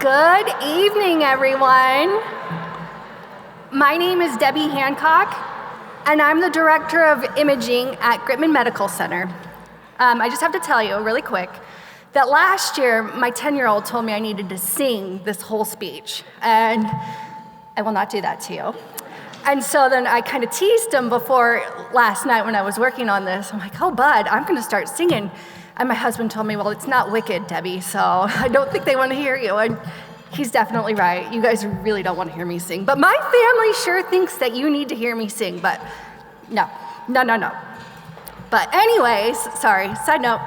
Good evening, everyone. My name is Debbie Hancock, and I'm the Director of Imaging at Gritman Medical Center. I just have to tell you really quick that last year, my 10-year-old told me I needed to sing this whole speech, and I will not do that to you. And so then I kind of teased him before last night when I was working on this. I'm like, oh, bud, I'm gonna start singing. And my husband told me, well, it's not wicked, Debbie, so I don't think they want to hear you. And he's definitely right. You guys really don't want to hear me sing. But my family sure thinks that you need to hear me sing, but no. But anyways, sorry, side note.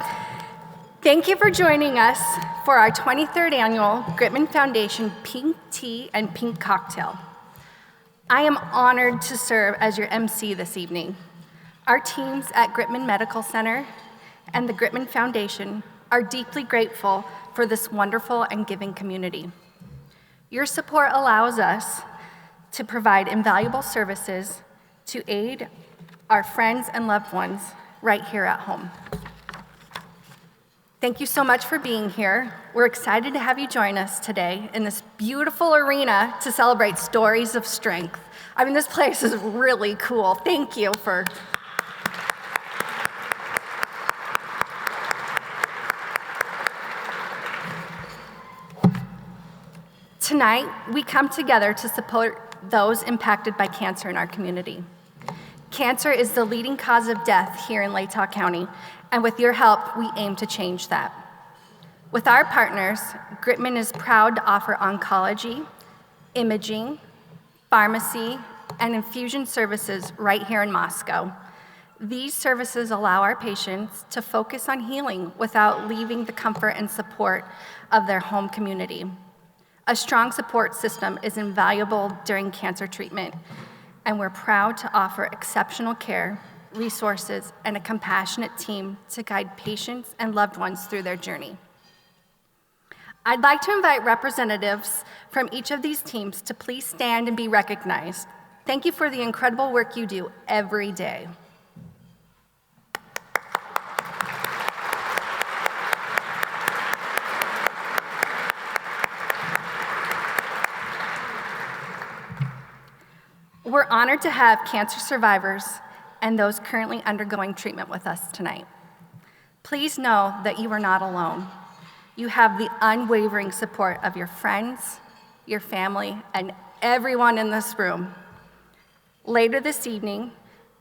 Thank you for joining us for our 23rd annual Gritman Foundation Pink Tea and Pink Cocktail. I am honored to serve as your MC this evening. Our teams at Gritman Medical Center and the Gritman Foundation are deeply grateful for this wonderful and giving community. Your support allows us to provide invaluable services to aid our friends and loved ones right here at home. Thank you so much for being here. We're excited to have you join us today in this beautiful arena to celebrate stories of strength. I mean, this place is really cool. Thank you for Tonight, we come together to support those impacted by cancer in our community. Cancer is the leading cause of death here in Latah County, and with your help, we aim to change that. With our partners, Gritman is proud to offer oncology, imaging, pharmacy, and infusion services right here in Moscow. These services allow our patients to focus on healing without leaving the comfort and support of their home community. A strong support system is invaluable during cancer treatment, and we're proud to offer exceptional care, resources, and a compassionate team to guide patients and loved ones through their journey. I'd like to invite representatives from each of these teams to please stand and be recognized. Thank you for the incredible work you do every day. We're honored to have cancer survivors and those currently undergoing treatment with us tonight. Please know that you are not alone. You have the unwavering support of your friends, your family, and everyone in this room. Later this evening,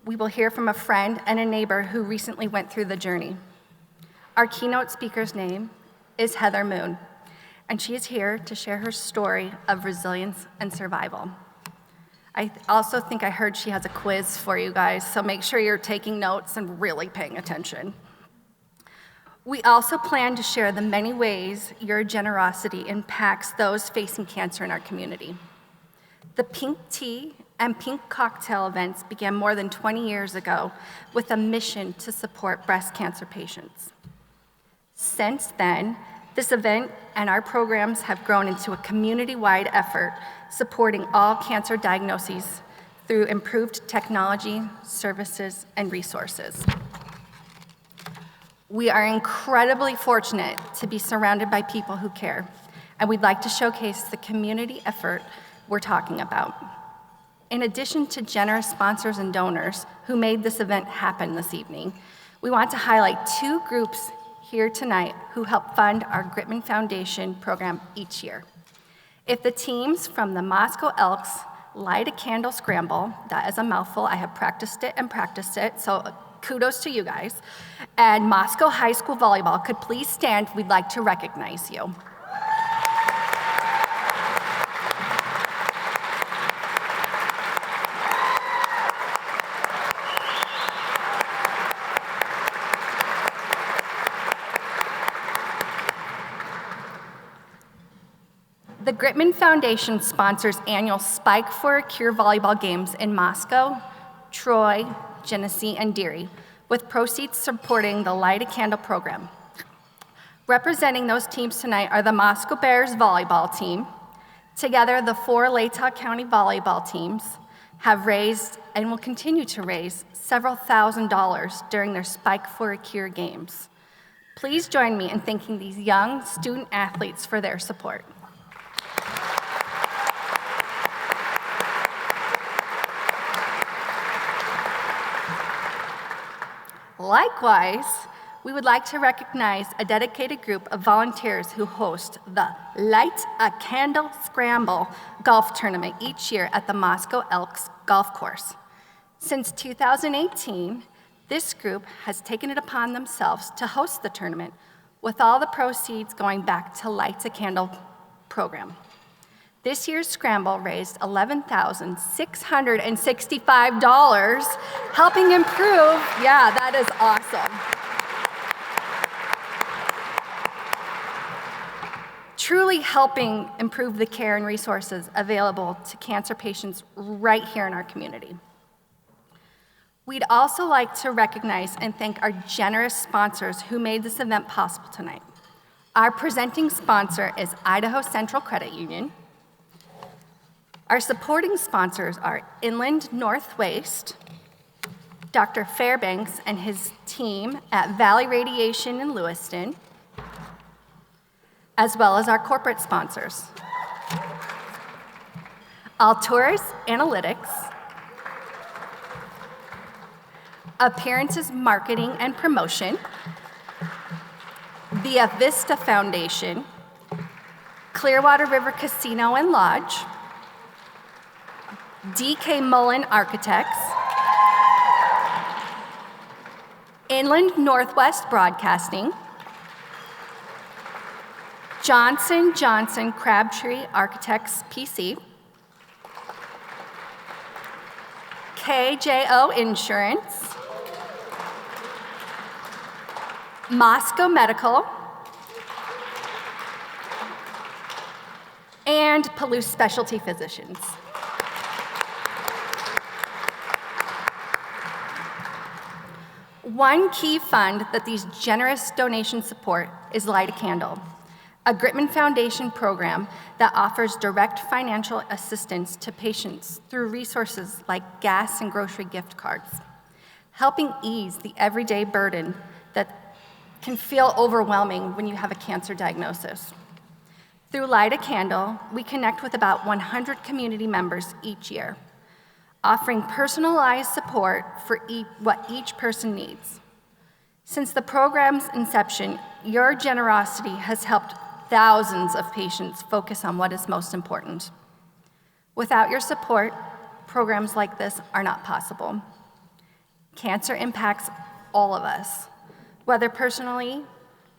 we will hear from a friend and a neighbor who recently went through the journey. Our keynote speaker's name is Heather Moon, and she is here to share her story of resilience and survival. I also think I heard she has a quiz for you guys, so make sure you're taking notes and really paying attention. We also plan to share the many ways your generosity impacts those facing cancer in our community. The Pink Tea and Pink Cocktail events began more than 20 years ago with a mission to support breast cancer patients. Since then, this event and our programs have grown into a community-wide effort supporting all cancer diagnoses through improved technology, services, and resources. We are incredibly fortunate to be surrounded by people who care, and we'd like to showcase the community effort we're talking about. In addition to generous sponsors and donors who made this event happen this evening, we want to highlight two groups here tonight who help fund our Gritman Foundation program each year. If the teams from the Moscow Elks Light a Candle Scramble, that is a mouthful, I have practiced it, so kudos to you guys, and Moscow High School Volleyball could please stand, we'd like to recognize you. The Gritman Foundation sponsors annual Spike for a Cure volleyball games in Moscow, Troy, Genesee, and Deary, with proceeds supporting the Light a Candle program. Representing those teams tonight are the Moscow Bears volleyball team. Together, the 4 Latah County volleyball teams have raised and will continue to raise several $1,000s during their Spike for a Cure games. Please join me in thanking these young student athletes for their support. likewise, we would like to recognize a dedicated group of volunteers who host the Light a Candle Scramble golf tournament each year at the Moscow Elks Golf Course. Since 2018, this group has taken it upon themselves to host the tournament, with all the proceeds going back to Light a Candle program. This year's scramble raised $11,665, helping improve, yeah, that is awesome. Truly helping improve the care and resources available to cancer patients right here in our community. We'd also like to recognize and thank our generous sponsors who made this event possible tonight. Our presenting sponsor is Idaho Central Credit Union. Our supporting sponsors are Inland Northwest, Dr. Fairbanks and his team at Valley Radiation in Lewiston, as well as our corporate sponsors. Alturas Analytics, Appearances Marketing and Promotion, the Vista Foundation, Clearwater River Casino and Lodge, D.K. Mullen Architects, Inland Northwest Broadcasting, Johnson Johnson Crabtree Architects PC, KJO Insurance, Moscow Medical, and Palouse Specialty Physicians. One key fund that these generous donations support is Light a Candle, a Gritman Foundation program that offers direct financial assistance to patients through resources like gas and grocery gift cards, helping ease the everyday burden that can feel overwhelming when you have a cancer diagnosis. Through Light a Candle, we connect with about 100 community members each year, offering personalized support for what each person needs. Since the program's inception, your generosity has helped thousands of patients focus on what is most important. Without your support, programs like this are not possible. Cancer impacts all of us, whether personally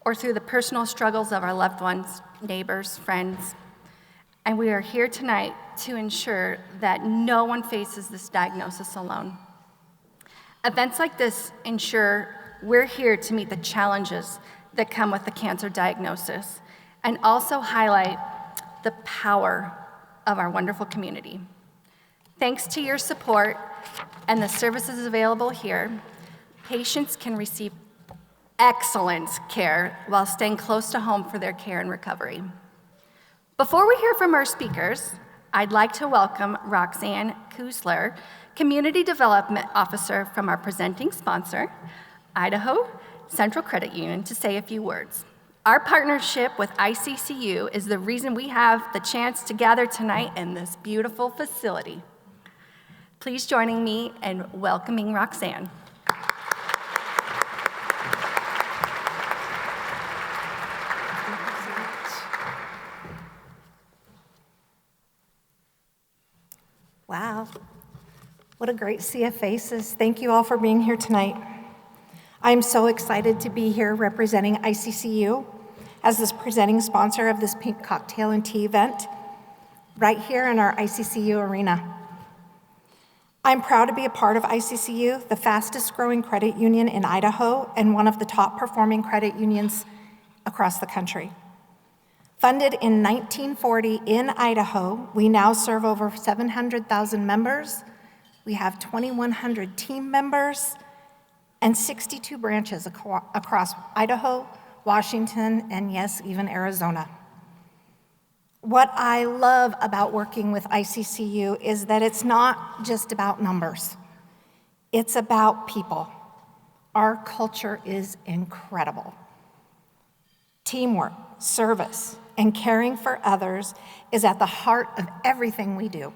or through the personal struggles of our loved ones, neighbors, friends. And we are here tonight to ensure that no one faces this diagnosis alone. Events like this ensure we're here to meet the challenges that come with the cancer diagnosis and also highlight the power of our wonderful community. Thanks to your support and the services available here, patients can receive excellent care while staying close to home for their care and recovery. Before we hear from our speakers, I'd like to welcome Roxanne Kusler, Community Development Officer from our presenting sponsor, Idaho Central Credit Union, to say a few words. Our partnership with ICCU is the reason we have the chance to gather tonight in this beautiful facility. Please join me in welcoming Roxanne. Wow, what a great sea of faces. Thank you all for being here tonight. I'm so excited to be here representing ICCU as this presenting sponsor of this pink cocktail and tea event right here in our ICCU arena. I'm proud to be a part of ICCU, the fastest growing credit union in Idaho and one of the top performing credit unions across the country. Funded in 1940 in Idaho, we now serve over 700,000 members. We have 2,100 team members and 62 branches across Idaho, Washington, and yes, even Arizona. What I love about working with ICCU is that it's not just about numbers. It's about people. Our culture is incredible. Teamwork, service, and caring for others is at the heart of everything we do.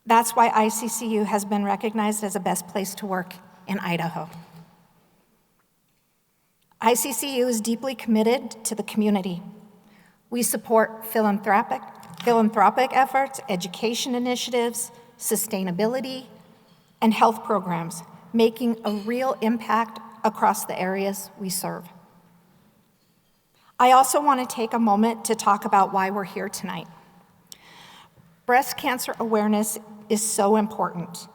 That's why ICCU has been recognized as the best place to work in Idaho. ICCU is deeply committed to the community. We support philanthropic efforts, education initiatives, sustainability, and health programs, making a real impact across the areas we serve. I also want to take a moment to talk about why we're here tonight. Breast cancer awareness is so important,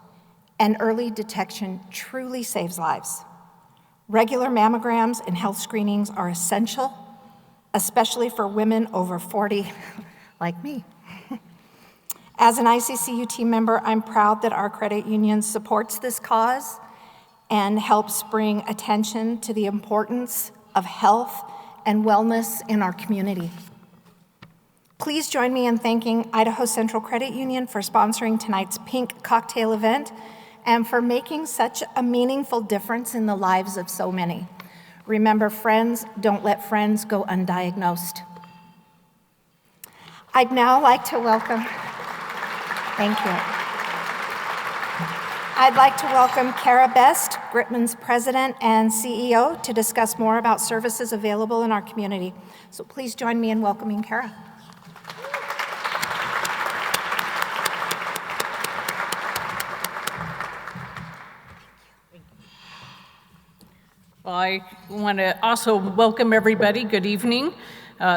and early detection truly saves lives. Regular mammograms and health screenings are essential, especially for women over 40, like me. As an ICCU team member, I'm proud that our credit union supports this cause and helps bring attention to the importance of health and wellness in our community. Please join me in thanking Idaho Central Credit Union for sponsoring tonight's Pink Cocktail event and for making such a meaningful difference in the lives of so many. Remember, friends, don't let friends go undiagnosed. I'd now like to welcome, thank you. I'd like to welcome Kara Best, Gritman's president and CEO, to discuss more about services available in our community. So please join me in welcoming Kara. Well, I want to also welcome everybody. Good evening.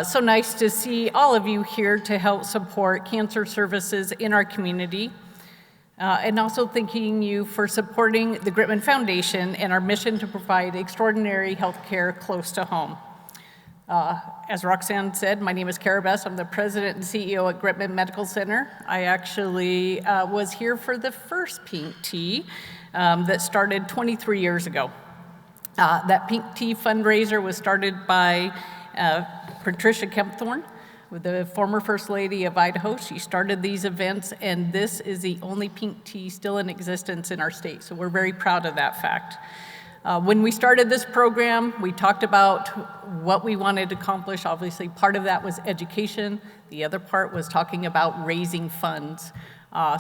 So nice to see all of you here to help support cancer services in our community. And also thanking you for supporting the Gritman Foundation and our mission to provide extraordinary health care close to home. As Roxanne said, my name is Kara Best. I'm the president and CEO at Gritman Medical Center. I actually was here for the first Pink Tea that started 23 years ago. That Pink Tea fundraiser was started by Patricia Kempthorne, the former First Lady of Idaho. She started these events, and this is the only Pink Tea still in existence in our state, so we're very proud of that fact. When we started this program, we talked about what we wanted to accomplish. Obviously, part of that was education. The other part was talking about raising funds.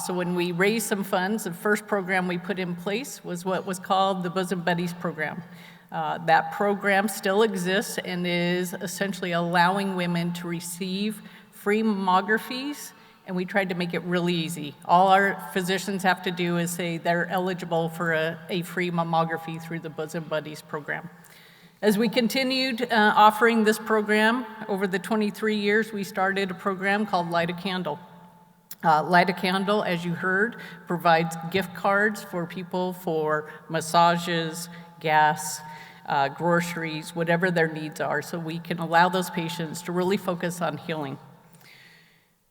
So when we raised some funds, the first program we put in place was what was called the Bosom Buddies program. That program still exists and is essentially allowing women to receive free mammographies, and we tried to make it really easy. All our physicians have to do is say they're eligible for a free mammography through the Bosom Buddies program. As we continued offering this program, over the 23 years, we started a program called Light a Candle. Light a Candle, as you heard, provides gift cards for people for massages, gas, groceries, whatever their needs are, so we can allow those patients to really focus on healing.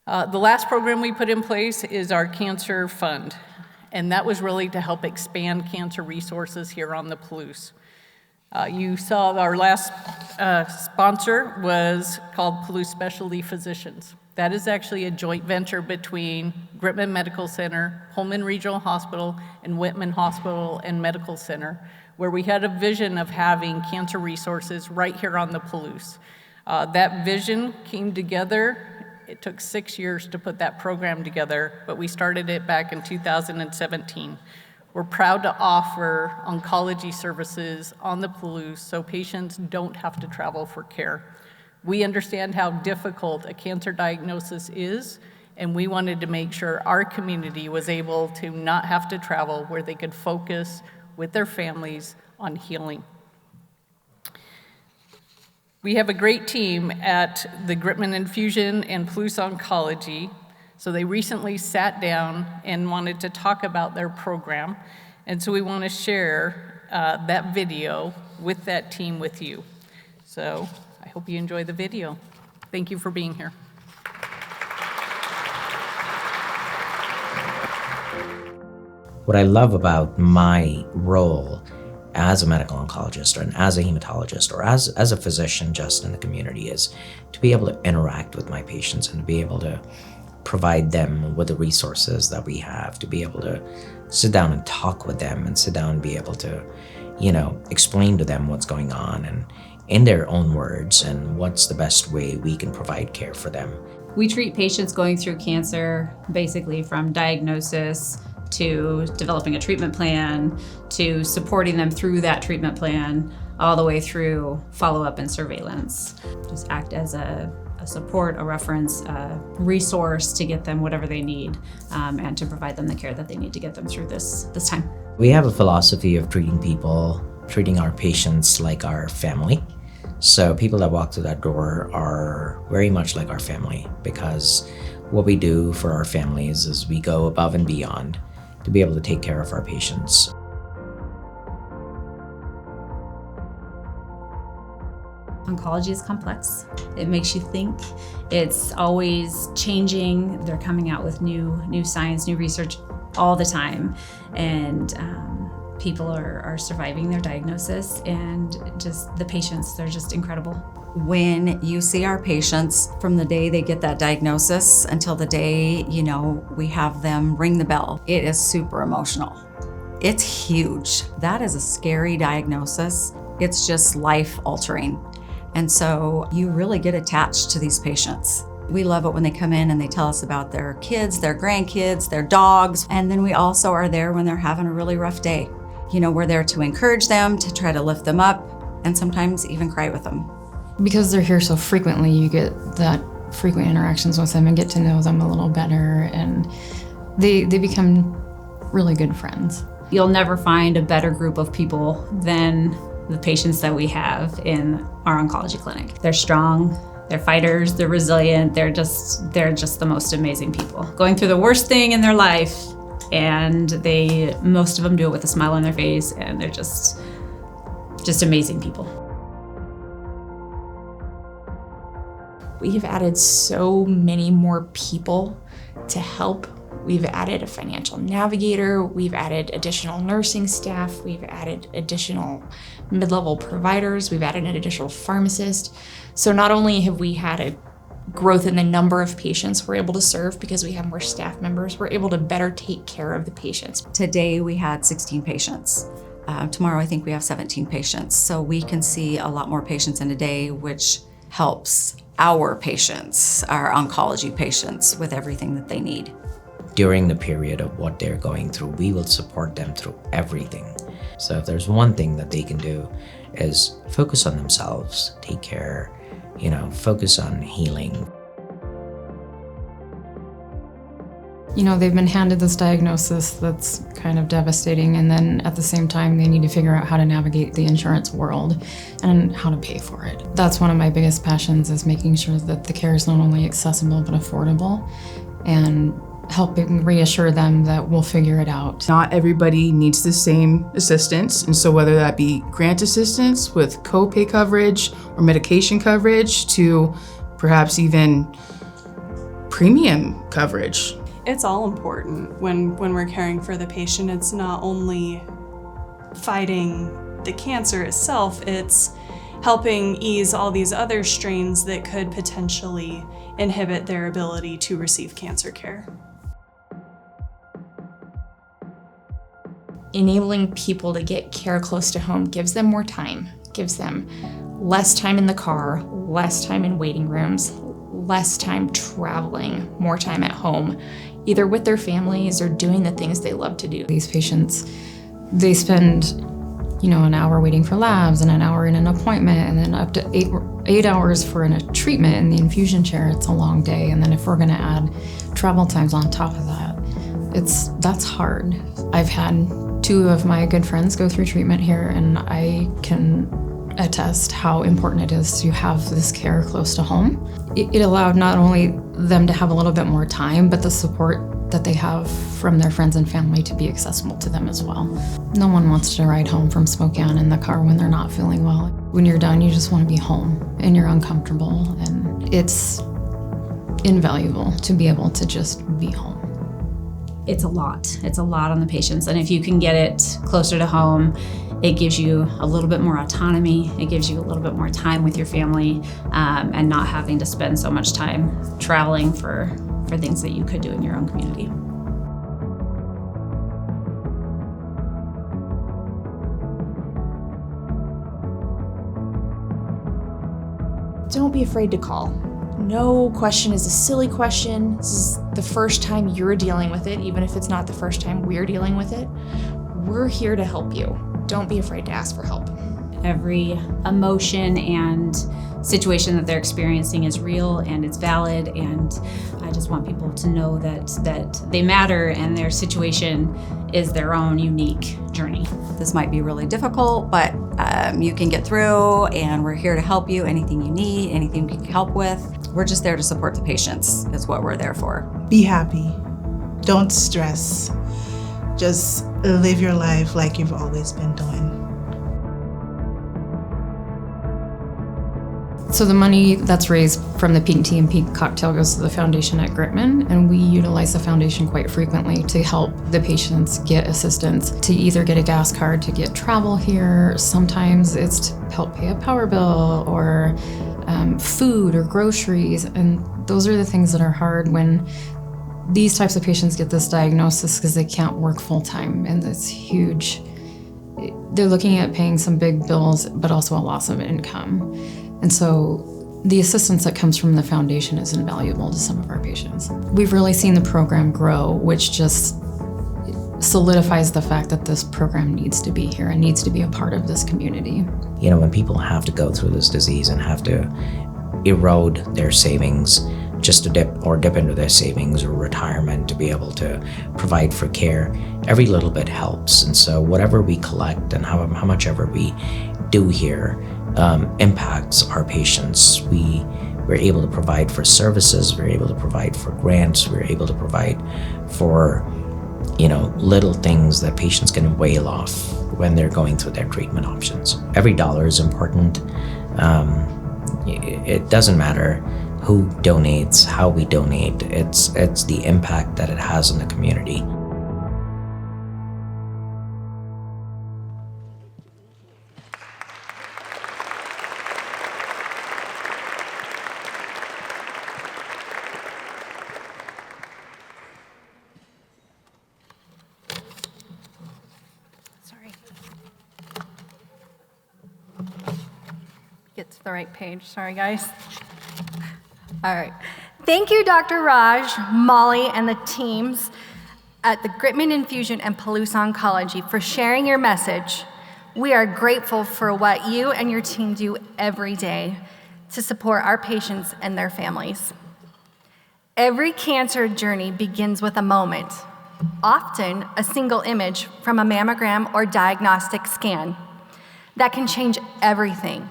The last program we put in place is our Cancer Fund, and that was really to help expand cancer resources here on the Palouse. You saw our last sponsor was called Palouse Specialty Physicians. That is actually a joint venture between Gritman Medical Center, Pullman Regional Hospital, and Whitman Hospital and Medical Center, where we had a vision of having cancer resources right here on the Palouse. That vision came together. It took 6 years to put that program together, but we started it back in 2017. We're proud to offer oncology services on the Palouse so patients don't have to travel for care. We understand how difficult a cancer diagnosis is, and we wanted to make sure our community was able to not have to travel, where they could focus with their families on healing. We have a great team at the Gritman Infusion and Palouse Oncology, so they recently sat down and wanted to talk about their program, and so we want to share that video with that team with you. So I hope you enjoy the video. Thank you for being here. What I love about my role as a medical oncologist and as a hematologist or as a physician just in the community is to be able to interact with my patients and to be able to provide them with the resources that we have, to be able to sit down and talk with them and sit down and be able to, explain to them what's going on and in their own words and what's the best way we can provide care for them. We treat patients going through cancer basically from diagnosis to developing a treatment plan, to supporting them through that treatment plan, all the way through follow-up and surveillance. Just act as a support, a reference, a resource to get them whatever they need, and to provide them the care that they need to get them through this time. We have a philosophy of treating our patients like our family. So people that walk through that door are very much like our family, because what we do for our families is we go above and beyond to be able to take care of our patients. Oncology is complex. It makes you think. It's always changing. They're coming out with new science, new research all the time. And people are surviving their diagnosis, and just the patients, they're just incredible. When you see our patients from the day they get that diagnosis until the day, we have them ring the bell, it is super emotional. It's huge. That is a scary diagnosis. It's just life altering. And so you really get attached to these patients. We love it when they come in and they tell us about their kids, their grandkids, their dogs. And then we also are there when they're having a really rough day. We're there to encourage them, to try to lift them up, and sometimes even cry with them. Because they're here so frequently, you get that frequent interactions with them and get to know them a little better, and they become really good friends. You'll never find a better group of people than the patients that we have in our oncology clinic. They're strong, they're fighters, they're resilient, they're just the most amazing people. Going through the worst thing in their life, and most of them do it with a smile on their face, and they're just amazing people. We've added so many more people to help. We've added a financial navigator, we've added additional nursing staff, we've added additional mid-level providers, we've added an additional pharmacist. So not only have we had a growth in the number of patients we're able to serve because we have more staff members, we're able to better take care of the patients. Today we had 16 patients. Tomorrow I think we have 17 patients. So we can see a lot more patients in a day, which helps our patients, our oncology patients, with everything that they need. During the period of what they're going through, we will support them through everything. So if there's one thing that they can do is focus on themselves, take care, focus on healing. They've been handed this diagnosis that's kind of devastating, and then at the same time, they need to figure out how to navigate the insurance world and how to pay for it. That's one of my biggest passions, is making sure that the care is not only accessible but affordable, and helping reassure them that we'll figure it out. Not everybody needs the same assistance, and so whether that be grant assistance with co-pay coverage or medication coverage to perhaps even premium coverage. It's all important when we're caring for the patient. It's not only fighting the cancer itself, it's helping ease all these other strains that could potentially inhibit their ability to receive cancer care. Enabling people to get care close to home gives them more time, gives them less time in the car, less time in waiting rooms, less time traveling, more time at home, either with their families or doing the things they love to do. These patients, they spend, an hour waiting for labs and an hour in an appointment, and then up to eight hours for a treatment in the infusion chair. It's a long day. And then if we're gonna add travel times on top of that, that's hard. I've had 2 of my good friends go through treatment here, and I can attest how important it is to have this care close to home. It allowed not only them to have a little bit more time, but the support that they have from their friends and family to be accessible to them as well. No one wants to ride home from Spokane in the car when they're not feeling well. When you're done, you just want to be home, and you're uncomfortable, and it's invaluable to be able to just be home. It's a lot. It's a lot on the patients. And if you can get it closer to home, it gives you a little bit more autonomy. It gives you a little bit more time with your family, and not having to spend so much time traveling for things that you could do in your own community. Don't be afraid to call. No question is a silly question. This is the first time you're dealing with it, even if it's not the first time we're dealing with it. We're here to help you. Don't be afraid to ask for help. Every emotion and situation that they're experiencing is real and it's valid, and I just want people to know that they matter and their situation is their own unique journey. This might be really difficult, but you can get through, and we're here to help you. Anything you need, anything we can help with. We're just there to support the patients, is what we're there for. Be happy. Don't stress. Just live your life like you've always been doing. So the money that's raised from the pink tea and pink cocktail goes to the foundation at Gritman, and we utilize the foundation quite frequently to help the patients get assistance to either get a gas card to get travel here. Sometimes it's to help pay a power bill or food or groceries, and those are the things that are hard when these types of patients get this diagnosis because they can't work full time, and it's huge. They're looking at paying some big bills, but also a loss of income. And so the assistance that comes from the foundation is invaluable to some of our patients. We've really seen the program grow, which just solidifies the fact that this program needs to be here and needs to be a part of this community. You know, when people have to go through this disease and have to erode their savings just to dip into their savings or retirement to be able to provide for care, every little bit helps. And so whatever we collect and how much ever we do here impacts our patients. We're able to provide for services, we're able to provide for grants, we're able to provide for, you know, little things that patients can wail off when they're going through their treatment options. Every dollar is important. It doesn't matter who donates, how we donate, it's the impact that it has on the community. Get to the right page. Sorry, guys. All right. Thank you, Dr. Raj, Molly, and the teams at the Gritman Infusion and Palouse Oncology for sharing your message. We are grateful for what you and your team do every day to support our patients and their families. Every cancer journey begins with a moment, often a single image from a mammogram or diagnostic scan, that can change everything.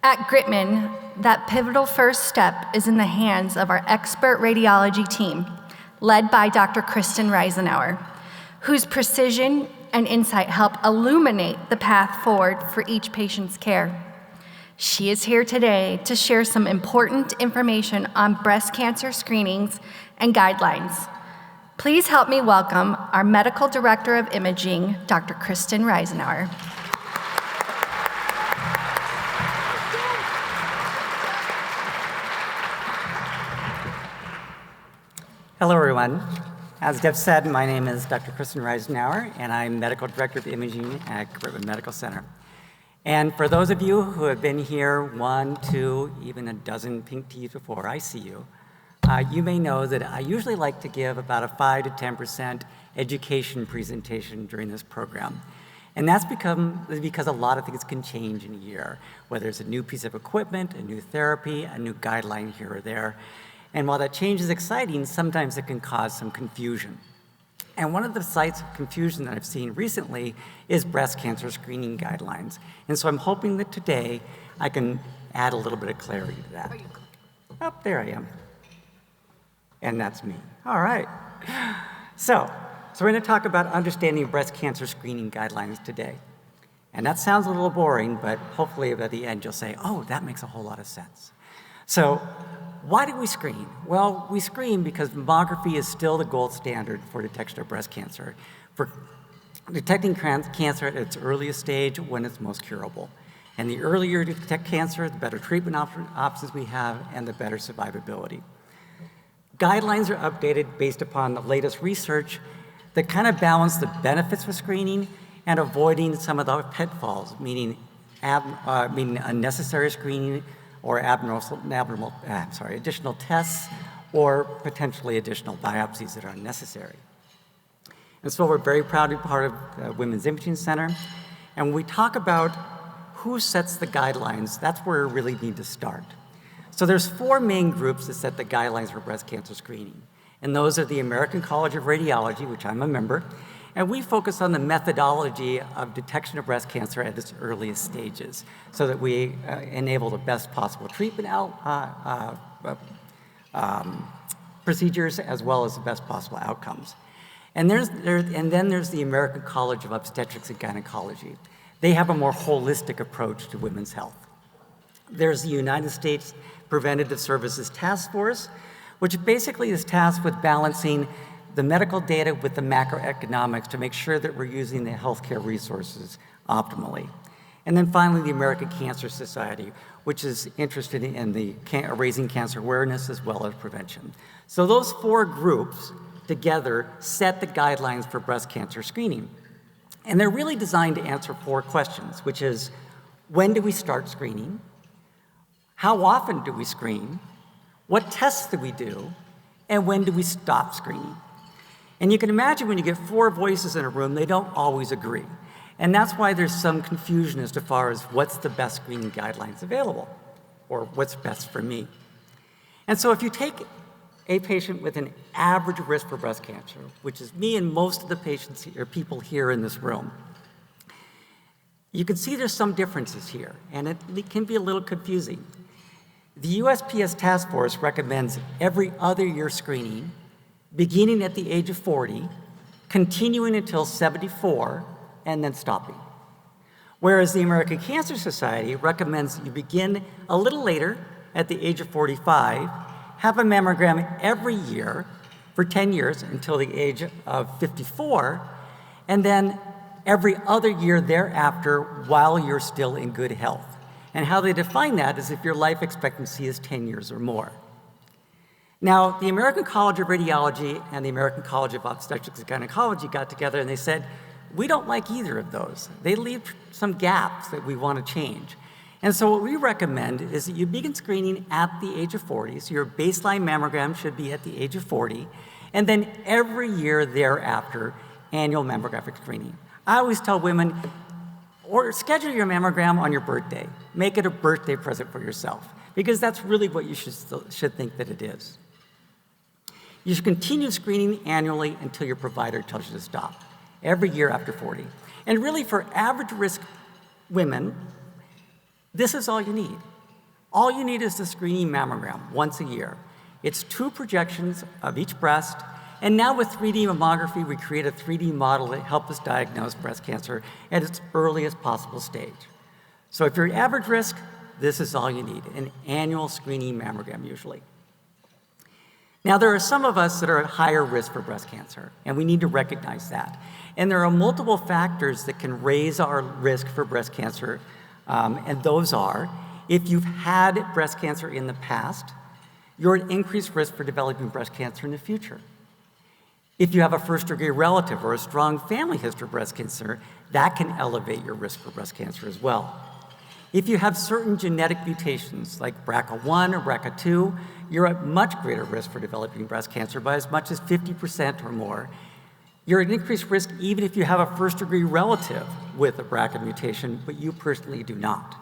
At Gritman, that pivotal first step is in the hands of our expert radiology team, led by Dr. Kristen Reisenauer, whose precision and insight help illuminate the path forward for each patient's care. She is here today to share some important information on breast cancer screenings and guidelines. Please help me welcome our Medical Director of Imaging, Dr. Kristen Reisenauer. Hello, everyone. As Deb said, my name is Dr. Kristen Reisenauer, and I'm Medical Director of Imaging at Gritman Medical Center. And for those of you who have been here 1, 2, even a dozen pink teas before I see you, you may know that I usually like to give about a 5 to 10% education presentation during this program. And that's because a lot of things can change in a year, whether it's a new piece of equipment, a new therapy, a new guideline here or there. And while that change is exciting, sometimes it can cause some confusion. And one of the sites of confusion that I've seen recently is breast cancer screening guidelines. And so I'm hoping that today I can add a little bit of clarity to that. Oh, there I am. And that's me. All right. So we're going to talk about understanding breast cancer screening guidelines today. And that sounds a little boring, but hopefully by the end you'll say, oh, that makes a whole lot of sense. So why do we screen? Well, we screen because mammography is still the gold standard for detection of breast cancer, for detecting cancer at its earliest stage when it's most curable. And the earlier you detect cancer, the better treatment options we have and the better survivability. Guidelines are updated based upon the latest research that kind of balance the benefits of screening and avoiding some of the pitfalls, meaning unnecessary screening or additional tests, or potentially additional biopsies that are necessary. And so we're very proud to be part of the Women's Imaging Center. And when we talk about who sets the guidelines, that's where we really need to start. So there's 4 main groups that set the guidelines for breast cancer screening. And those are the American College of Radiology, which I'm a member, and we focus on the methodology of detection of breast cancer at its earliest stages so that we enable the best possible treatment procedures as well as the best possible outcomes. And then there's the American College of Obstetrics and Gynecology. They have a more holistic approach to women's health. There's the United States Preventative Services Task Force, which basically is tasked with balancing the medical data with the macroeconomics to make sure that we're using the healthcare resources optimally. And then finally, the American Cancer Society, which is interested in raising cancer awareness as well as prevention. So those 4 groups together set the guidelines for breast cancer screening. And they're really designed to answer 4 questions, which is, when do we start screening? How often do we screen? What tests do we do? And when do we stop screening? And you can imagine when you get 4 voices in a room, they don't always agree. And that's why there's some confusion as far as what's the best screening guidelines available, or what's best for me. And so if you take a patient with an average risk for breast cancer, which is me and most of the patients or people here in this room, you can see there's some differences here, and it can be a little confusing. The USPS Task Force recommends every other year screening, beginning at the age of 40, continuing until 74, and then stopping. Whereas the American Cancer Society recommends you begin a little later at the age of 45, have a mammogram every year for 10 years until the age of 54, and then every other year thereafter while you're still in good health. And how they define that is if your life expectancy is 10 years or more. Now, the American College of Radiology and the American College of Obstetrics and Gynecology got together and they said, we don't like either of those. They leave some gaps that we want to change. And so what we recommend is that you begin screening at the age of 40, so your baseline mammogram should be at the age of 40, and then every year thereafter, annual mammographic screening. I always tell women, or schedule your mammogram on your birthday. Make it a birthday present for yourself, because that's really what you should think that it is. You should continue screening annually until your provider tells you to stop, every year after 40. And really for average risk women, this is all you need. All you need is the screening mammogram once a year. It's 2 projections of each breast, and now with 3D mammography, we create a 3D model that helps us diagnose breast cancer at its earliest possible stage. So if you're at average risk, this is all you need, an annual screening mammogram usually. Now, there are some of us that are at higher risk for breast cancer, and we need to recognize that. And there are multiple factors that can raise our risk for breast cancer, and those are, if you've had breast cancer in the past, you're at increased risk for developing breast cancer in the future. If you have a first-degree relative or a strong family history of breast cancer, that can elevate your risk for breast cancer as well. If you have certain genetic mutations like BRCA1 or BRCA2, you're at much greater risk for developing breast cancer by as much as 50% or more. You're at increased risk even if you have a first-degree relative with a BRCA mutation, but you personally do not.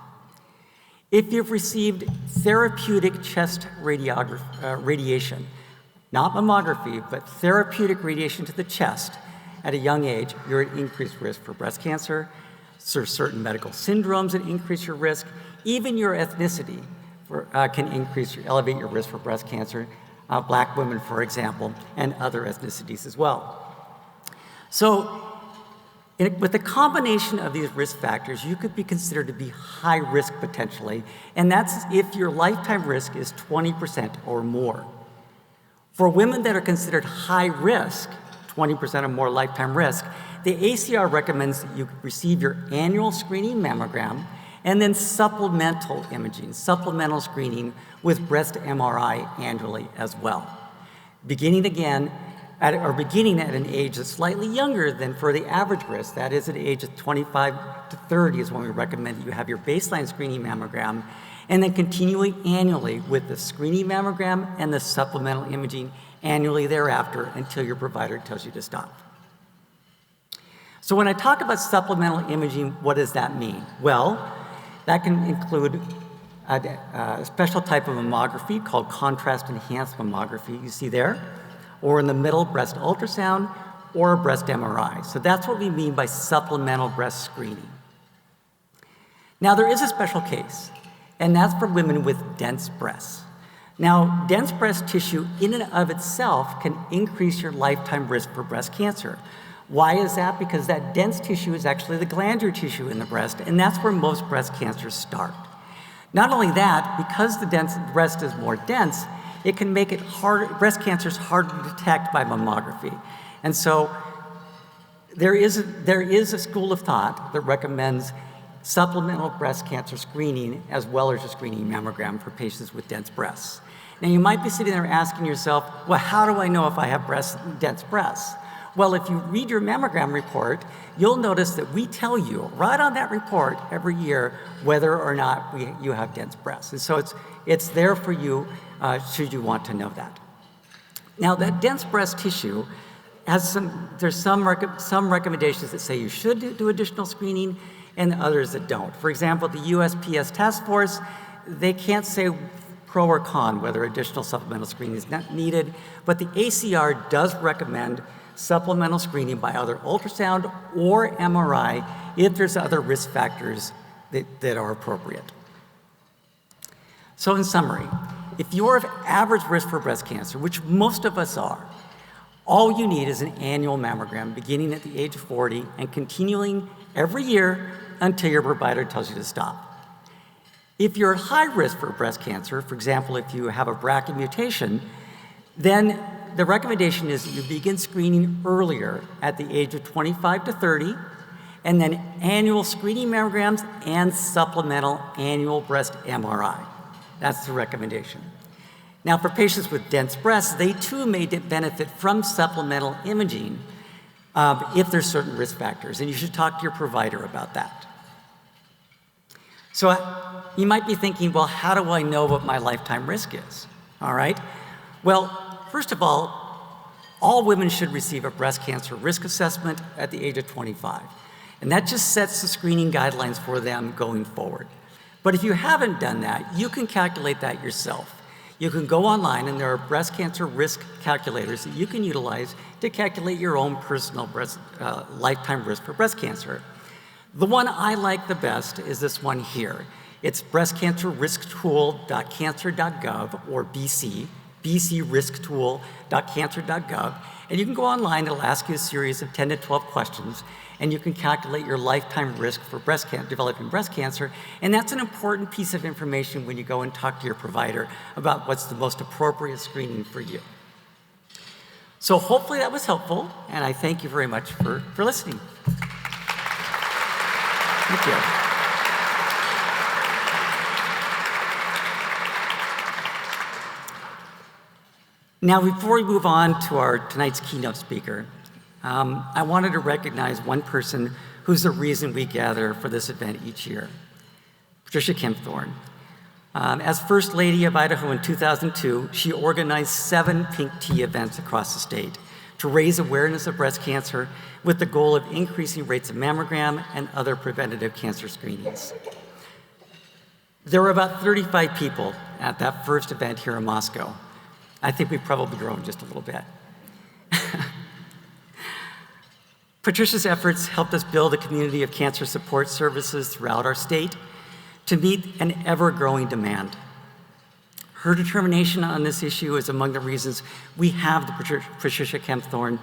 If you've received therapeutic chest radiation, not mammography, but therapeutic radiation to the chest at a young age, you're at increased risk for breast cancer. There are certain medical syndromes that increase your risk. Even your ethnicity can elevate your risk for breast cancer. Black women, for example, and other ethnicities as well. So with a combination of these risk factors, you could be considered to be high risk potentially, and that's if your lifetime risk is 20% or more. For women that are considered high risk, 20% or more lifetime risk, the ACR recommends that you receive your annual screening mammogram and then supplemental imaging, supplemental screening with breast MRI annually as well. Beginning at an age that's slightly younger than for the average risk, that is at the age of 25 to 30 is when we recommend that you have your baseline screening mammogram, and then continuing annually with the screening mammogram and the supplemental imaging annually thereafter until your provider tells you to stop. So when I talk about supplemental imaging, what does that mean? Well, That can include a special type of mammography called contrast enhanced mammography, you see there, or in the middle, breast ultrasound, or breast MRI. So that's what we mean by supplemental breast screening. Now, there is a special case, and that's for women with dense breasts. Now, dense breast tissue in and of itself can increase your lifetime risk for breast cancer. Why is that? Because that dense tissue is actually the glandular tissue in the breast, and that's where most breast cancers start. Not only that, because the breast is more dense, it can make it breast cancers harder to detect by mammography. And so there is a school of thought that recommends supplemental breast cancer screening as well as a screening mammogram for patients with dense breasts. Now, you might be sitting there asking yourself, well, how do I know if I have dense breasts? Well, if you read your mammogram report, you'll notice that we tell you right on that report every year whether or not you have dense breasts. And so it's there for you should you want to know that. Now, that dense breast tissue there's some recommendations that say you should do additional screening and others that don't. For example, the USPS task force, they can't say pro or con whether additional supplemental screening is not needed, but the ACR does recommend supplemental screening by either ultrasound or MRI if there's other risk factors that are appropriate. So in summary, if you're of average risk for breast cancer, which most of us are, all you need is an annual mammogram beginning at the age of 40 and continuing every year until your provider tells you to stop. If you're high risk for breast cancer, for example, if you have a BRCA mutation, then the recommendation is that you begin screening earlier at the age of 25 to 30, and then annual screening mammograms and supplemental annual breast MRI. That's the recommendation. Now, for patients with dense breasts, they too may benefit from supplemental imaging if there's certain risk factors, and you should talk to your provider about that. So you might be thinking, well, how do I know what my lifetime risk is? All right. Well, first of all women should receive a breast cancer risk assessment at the age of 25. And that just sets the screening guidelines for them going forward. But if you haven't done that, you can calculate that yourself. You can go online, and there are breast cancer risk calculators that you can utilize to calculate your own personal lifetime risk for breast cancer. The one I like the best is this one here. It's breastcancerrisktool.cancer.gov, or BC, bcrisktool.cancer.gov. And you can go online, it'll ask you a series of 10 to 12 questions, and you can calculate your lifetime risk for developing breast cancer. And that's an important piece of information when you go and talk to your provider about what's the most appropriate screening for you. So hopefully that was helpful, and I thank you very much for listening. Thank you. Now, before we move on to tonight's keynote speaker, I wanted to recognize one person who's the reason we gather for this event each year, Patricia Kempthorne. As First Lady of Idaho in 2002, she organized 7 Pink Tea events across the state to raise awareness of breast cancer with the goal of increasing rates of mammogram and other preventative cancer screenings. There were about 35 people at that first event here in Moscow. I think we've probably grown just a little bit. Patricia's efforts helped us build a community of cancer support services throughout our state to meet an ever-growing demand. Her determination on this issue is among the reasons we have the Patricia Kempthorne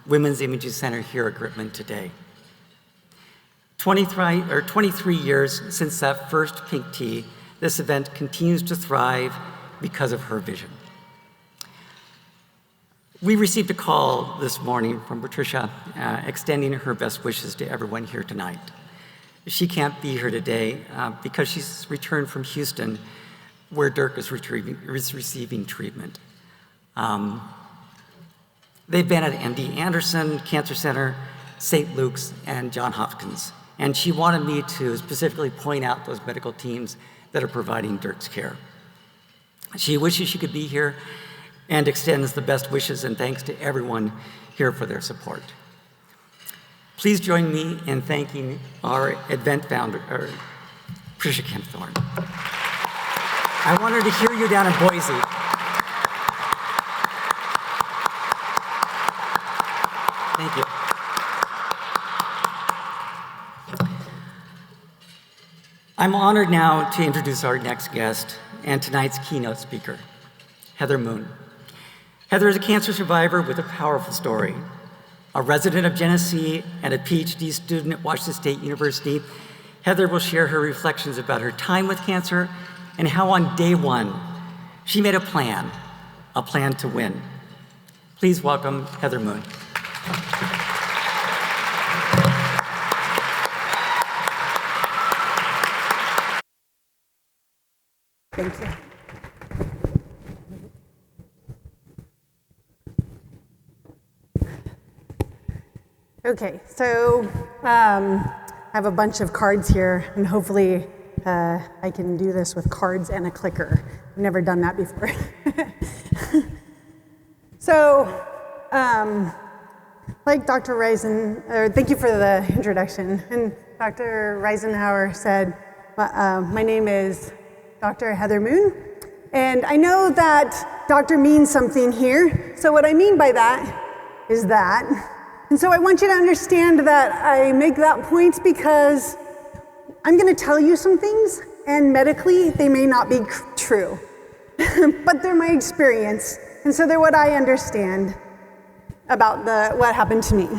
Women's Imaging Center here at Gritman today. 23 years since that first Pink Tea, this event continues to thrive because of her vision. We received a call this morning from Patricia extending her best wishes to everyone here tonight. She can't be here today because she's returned from Houston, where Dirk is receiving treatment. They've been at MD Anderson Cancer Center, St. Luke's, and Johns Hopkins, and she wanted me to specifically point out those medical teams that are providing Dirk's care. She wishes she could be here and extends the best wishes and thanks to everyone here for their support. Please join me in thanking our event Patricia Kempthorne. I want her to hear you down in Boise. Thank you. I'm honored now to introduce our next guest and tonight's keynote speaker, Heather Moon. Heather is a cancer survivor with a powerful story. A resident of Genesee and a PhD student at Washington State University, Heather will share her reflections about her time with cancer and how on day one, she made a plan to win. Please welcome Heather Moon. Thank you. Okay, so I have a bunch of cards here, and hopefully I can do this with cards and a clicker. I've never done that before. So, like Dr. thank you for the introduction. And Dr. Reisenauer said, my name is Dr. Heather Moon, and I know that doctor means something here. So what I mean by that is that. And so I want you to understand that I make that point because I'm going to tell you some things, and medically they may not be true, but they're my experience, and so they're what I understand about what happened to me.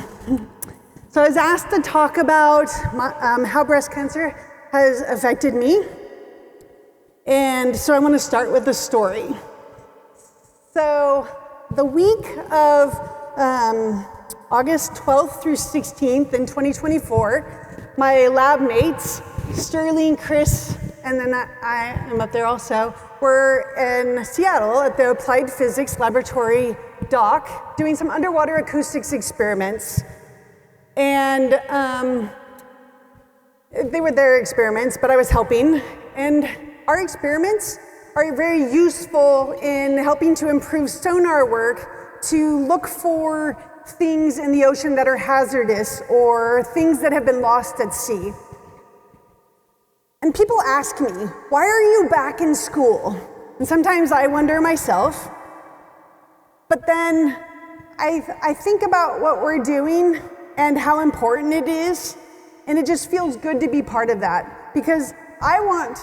So I was asked to talk about how breast cancer has affected me, and so I want to start with a story. So the week of August 12th through 16th in 2024, my lab mates, Sterling, Chris, and then I am up there also, were in Seattle at the Applied Physics Laboratory dock doing some underwater acoustics experiments. And they were their experiments, but I was helping. And our experiments are very useful in helping to improve sonar work to look for things in the ocean that are hazardous or things that have been lost at sea. And people ask me, why are you back in school? And sometimes I wonder myself, but then I think about what we're doing and how important it is, and it just feels good to be part of that, because I want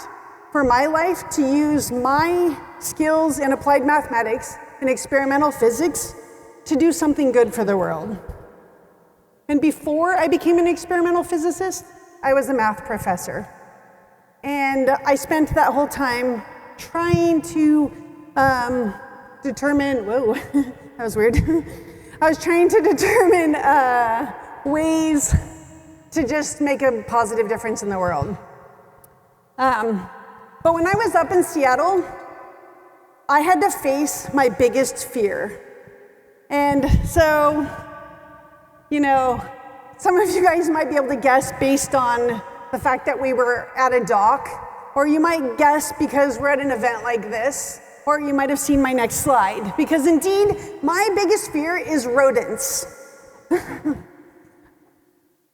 for my life to use my skills in applied mathematics and experimental physics to do something good for the world. And before I became an experimental physicist, I was a math professor. And I spent that whole time trying to determine, whoa, that was weird. I was trying to determine ways to just make a positive difference in the world. But when I was up in Seattle, I had to face my biggest fear. And so, you know, some of you guys might be able to guess based on the fact that we were at a dock, or you might guess because we're at an event like this, or you might have seen my next slide, because indeed, my biggest fear is rodents.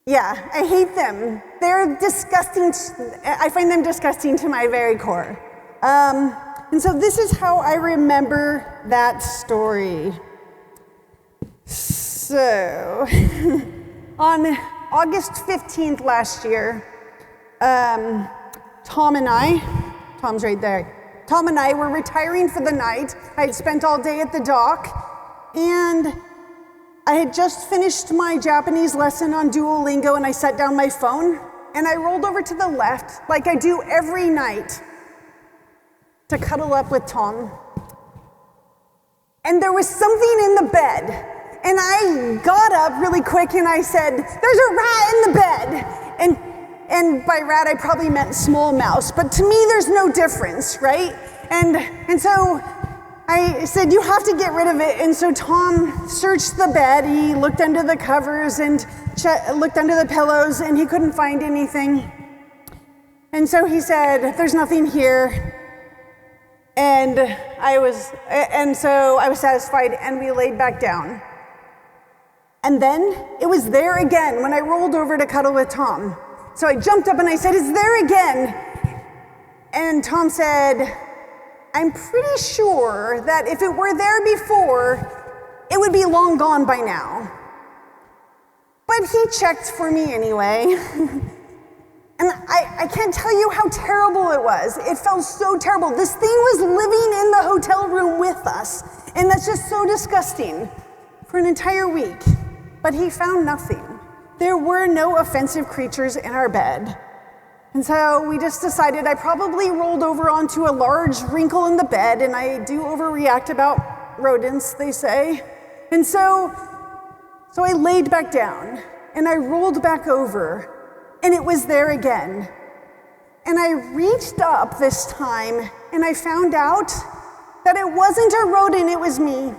Yeah, I hate them. They're disgusting. I find them disgusting to my very core. And so this is how I remember that story. So, on August 15th last year, Tom and I were retiring for the night. I had spent all day at the dock, and I had just finished my Japanese lesson on Duolingo, and I set down my phone, and I rolled over to the left, like I do every night, to cuddle up with Tom. And there was something in the bed. And I got up really quick and I said, "There's a rat in the bed." And by rat, I probably meant small mouse, but to me, there's no difference, right? And so I said, "You have to get rid of it." And so Tom searched the bed. He looked under the covers and looked under the pillows, and he couldn't find anything. And so he said, "There's nothing here." And so I was satisfied, and we laid back down. And then it was there again when I rolled over to cuddle with Tom. So I jumped up and I said, "It's there again." And Tom said, I'm pretty sure that if it were there before, it would be long gone by now. But he checked for me anyway. And I can't tell you how terrible it was. It felt so terrible. This thing was living in the hotel room with us. And that's just so disgusting for an entire week. But he found nothing. There were no offensive creatures in our bed. And so we just decided I probably rolled over onto a large wrinkle in the bed, and I do overreact about rodents, they say. And so I laid back down, and I rolled back over, and it was there again. And I reached up this time, and I found out that it wasn't a rodent, it was me.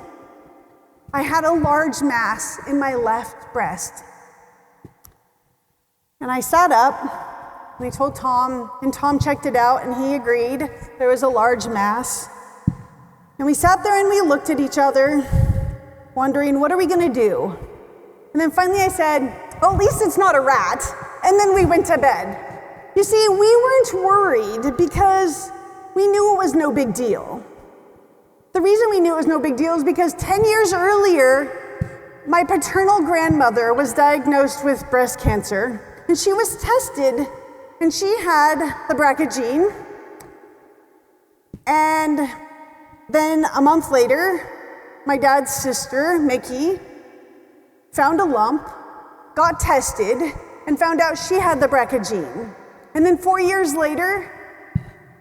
I had a large mass in my left breast. And I sat up, and I told Tom, and Tom checked it out, and he agreed there was a large mass. And we sat there and we looked at each other, wondering, what are we gonna do? And then finally I said, well, at least it's not a rat. And then we went to bed. You see, we weren't worried because we knew it was no big deal. The reason we knew it was no big deal is because 10 years earlier, my paternal grandmother was diagnosed with breast cancer, and she was tested, and she had the BRCA gene. And then a month later, my dad's sister, Mickey, found a lump, got tested, and found out she had the BRCA gene. And then 4 years later,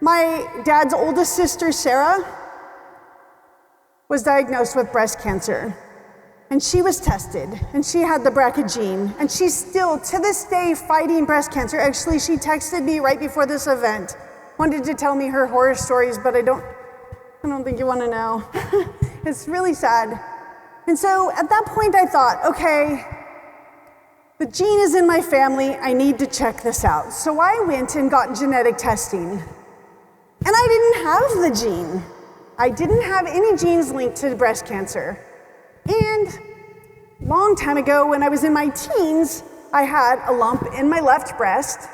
my dad's oldest sister, Sarah, was diagnosed with breast cancer. And she was tested, and she had the BRCA gene, and she's still, to this day, fighting breast cancer. Actually, she texted me right before this event, wanted to tell me her horror stories, but I don't think you want to know. It's really sad. And so at that point, I thought, okay, the gene is in my family, I need to check this out. So I went and got genetic testing, and I didn't have the gene. I didn't have any genes linked to breast cancer. And a long time ago, when I was in my teens, I had a lump in my left breast,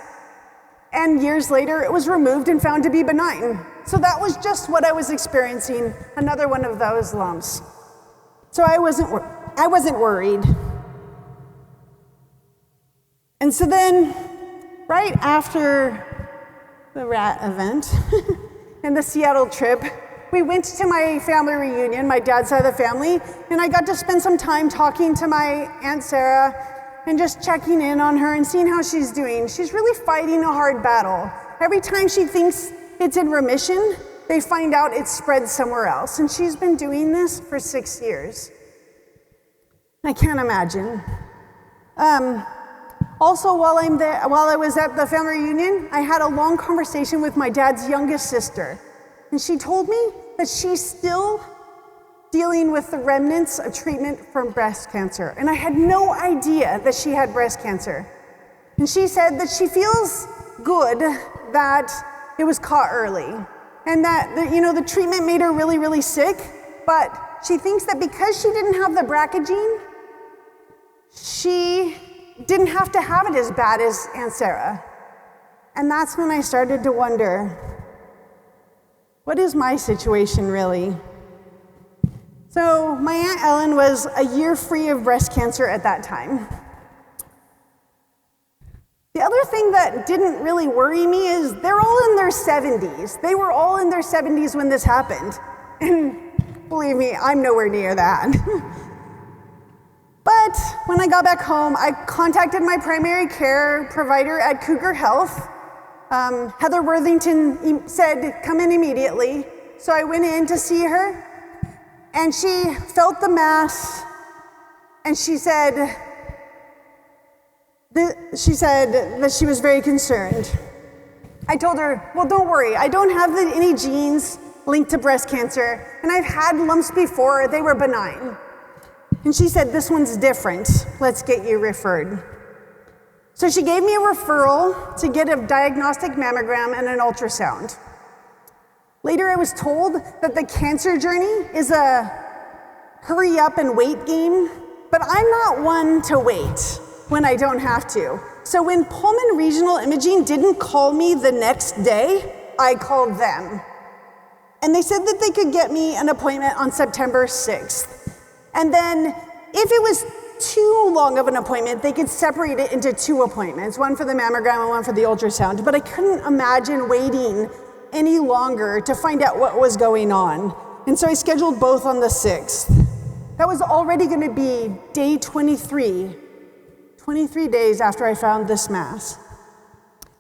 and years later, it was removed and found to be benign. So that was just what I was experiencing, another one of those lumps. So I wasn't worried. And so then, right after the rat event and the Seattle trip, we went to my family reunion, my dad's side of the family, and I got to spend some time talking to my Aunt Sarah and just checking in on her and seeing how she's doing. She's really fighting a hard battle. Every time she thinks it's in remission, they find out it's spread somewhere else. And she's been doing this for 6 years. I can't imagine. Also, while I was at the family reunion, I had a long conversation with my dad's youngest sister. And she told me that she's still dealing with the remnants of treatment from breast cancer. And I had no idea that she had breast cancer. And she said that she feels good that it was caught early. And that, the treatment made her really, really sick. But she thinks that because she didn't have the BRCA gene, she didn't have to have it as bad as Aunt Sarah. And that's when I started to wonder, what is my situation really? So my Aunt Ellen was a year free of breast cancer at that time. The other thing that didn't really worry me is they're all in their 70s. They were all in their 70s when this happened. And believe me, I'm nowhere near that. But when I got back home, I contacted my primary care provider at Cougar Health. Heather Worthington said, come in immediately. So I went in to see her, and she felt the mass, and she said that she was very concerned. I told her, well, don't worry, I don't have any genes linked to breast cancer, and I've had lumps before, they were benign. And she said, this one's different, let's get you referred. So she gave me a referral to get a diagnostic mammogram and an ultrasound. Later I was told that the cancer journey is a hurry up and wait game, but I'm not one to wait when I don't have to. So when Pullman Regional Imaging didn't call me the next day, I called them. And they said that they could get me an appointment on September 6th. And then if it was too long of an appointment, they could separate it into 2 appointments, one for the mammogram and one for the ultrasound. But I couldn't imagine waiting any longer to find out what was going on. And so I scheduled both on the 6th. That was already going to be day 23 days after I found this mass.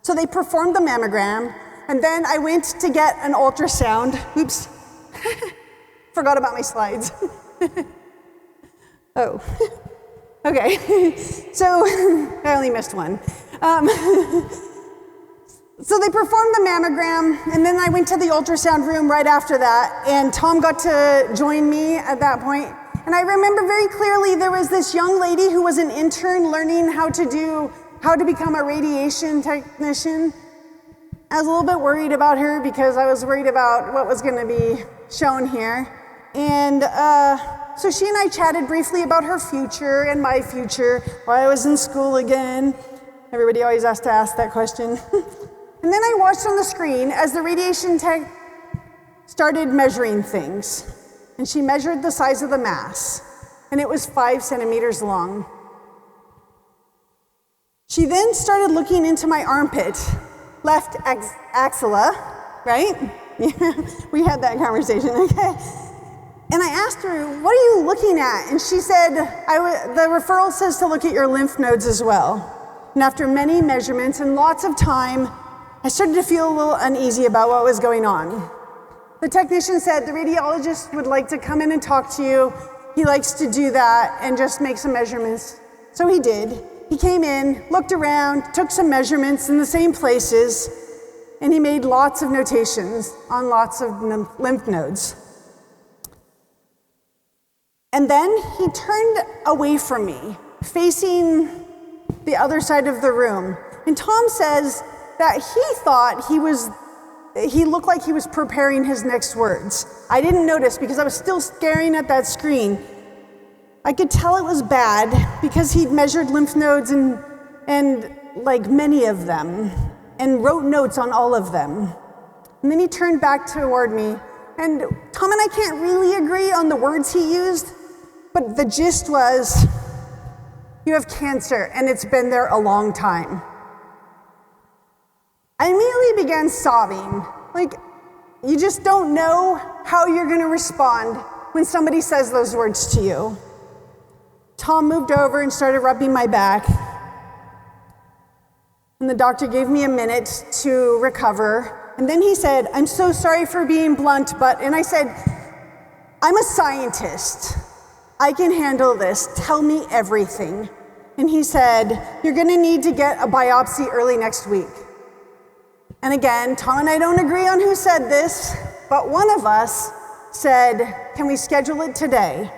So they performed the mammogram, and then I went to get an ultrasound. Oops, forgot about my slides. Oh, okay. So I only missed one. So they performed the mammogram, and then I went to the ultrasound room right after that, and Tom got to join me at that point. And I remember very clearly there was this young lady who was an intern learning how to become a radiation technician. I was a little bit worried about her because I was worried about what was going to be shown here. And so she and I chatted briefly about her future and my future while I was in school again. Everybody always has to ask that question. And then I watched on the screen as the radiation tech started measuring things. And she measured the size of the mass, and it was 5 centimeters long. She then started looking into my armpit, left axilla, right? Yeah, we had that conversation, okay? And I asked her, what are you looking at? And she said, the referral says to look at your lymph nodes as well. And after many measurements and lots of time, I started to feel a little uneasy about what was going on. The technician said the radiologist would like to come in and talk to you. He likes to do that and just make some measurements. So he did. He came in, looked around, took some measurements in the same places, and he made lots of notations on lots of lymph nodes. And then he turned away from me, facing the other side of the room. And Tom says that he thought he looked like he was preparing his next words. I didn't notice because I was still staring at that screen. I could tell it was bad because he'd measured lymph nodes and like many of them and wrote notes on all of them. And then he turned back toward me, and Tom and I can't really agree on the words he used, but the gist was, you have cancer and it's been there a long time. I immediately began sobbing. Like, you just don't know how you're going to respond when somebody says those words to you. Tom moved over and started rubbing my back. And the doctor gave me a minute to recover. And then he said, I'm so sorry for being blunt, and I said, I'm a scientist. I can handle this. Tell me everything. And he said, you're going to need to get a biopsy early next week. And again, Tom and I don't agree on who said this, but one of us said, can we schedule it today?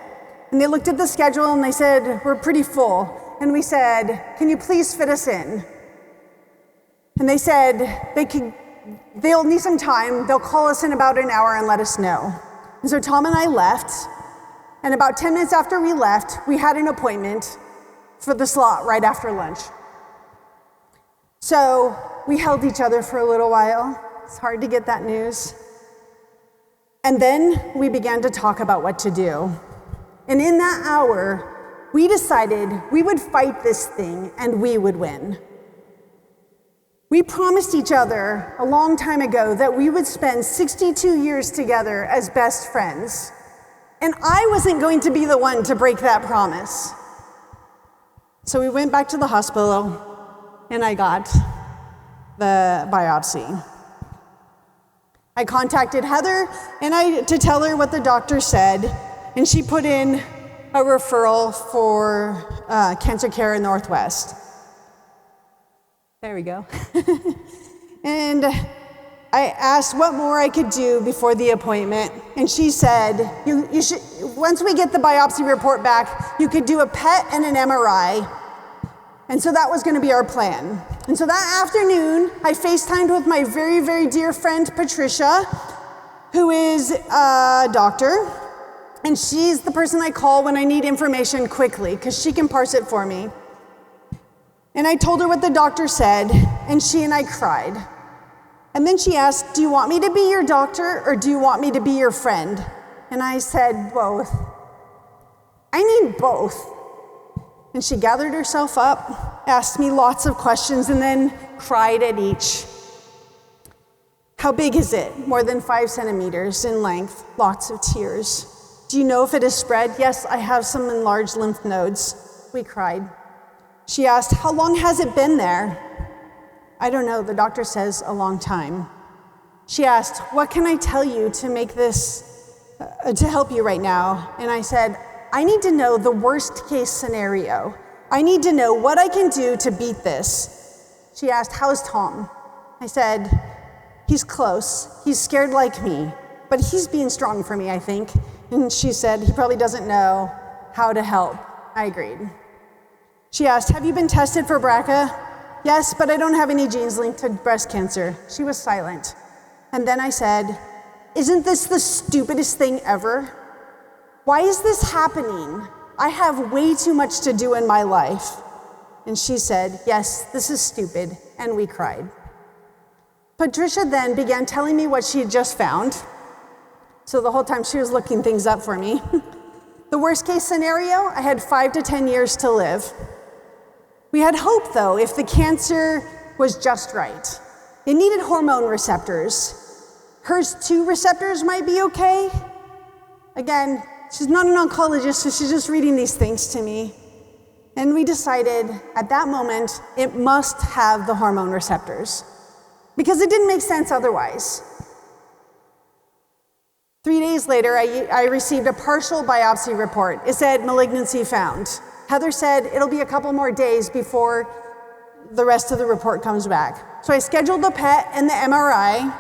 And they looked at the schedule and they said, we're pretty full. And we said, can you please fit us in? And they said, they'll need some time. They'll call us in about an hour and let us know. And so Tom and I left. And about 10 minutes after we left, we had an appointment for the slot right after lunch. So we held each other for a little while. It's hard to get that news. And then we began to talk about what to do. And in that hour, we decided we would fight this thing and we would win. We promised each other a long time ago that we would spend 62 years together as best friends. And I wasn't going to be the one to break that promise. So we went back to the hospital and I got the biopsy. I contacted Heather to tell her what the doctor said, and she put in a referral for Cancer Care in Northwest. There we go. And I asked what more I could do before the appointment, and she said, you should, once we get the biopsy report back, you could do a PET and an MRI. And so that was going to be our plan. And so that afternoon, I FaceTimed with my very, very dear friend, Patricia, who is a doctor. And she's the person I call when I need information quickly, because she can parse it for me. And I told her what the doctor said, and she and I cried. And then she asked, do you want me to be your doctor or do you want me to be your friend? And I said, both. I need both. And she gathered herself up, asked me lots of questions, and then cried at each. How big is it? More than 5 centimeters in length, lots of tears. Do you know if it has spread? Yes, I have some enlarged lymph nodes. We cried. She asked, how long has it been there? I don't know, the doctor says a long time. She asked, what can I tell you to make this, to help you right now? And I said, I need to know the worst case scenario. I need to know what I can do to beat this. She asked, how's Tom? I said, he's close. He's scared like me, but he's being strong for me, I think. And she said, he probably doesn't know how to help. I agreed. She asked, have you been tested for BRCA? Yes, but I don't have any genes linked to breast cancer. She was silent. And then I said, isn't this the stupidest thing ever? Why is this happening? I have way too much to do in my life. And she said, yes, this is stupid, and we cried. Patricia then began telling me what she had just found. So the whole time she was looking things up for me. The worst case scenario, I had 5 to 10 years to live. We had hope though, if the cancer was just right. It needed hormone receptors. HERS2 receptors might be okay. Again, she's not an oncologist, so she's just reading these things to me. And we decided at that moment, it must have the hormone receptors because it didn't make sense otherwise. 3 days later, I received a partial biopsy report. It said malignancy found. Heather said it'll be a couple more days before the rest of the report comes back. So I scheduled the PET and the MRI,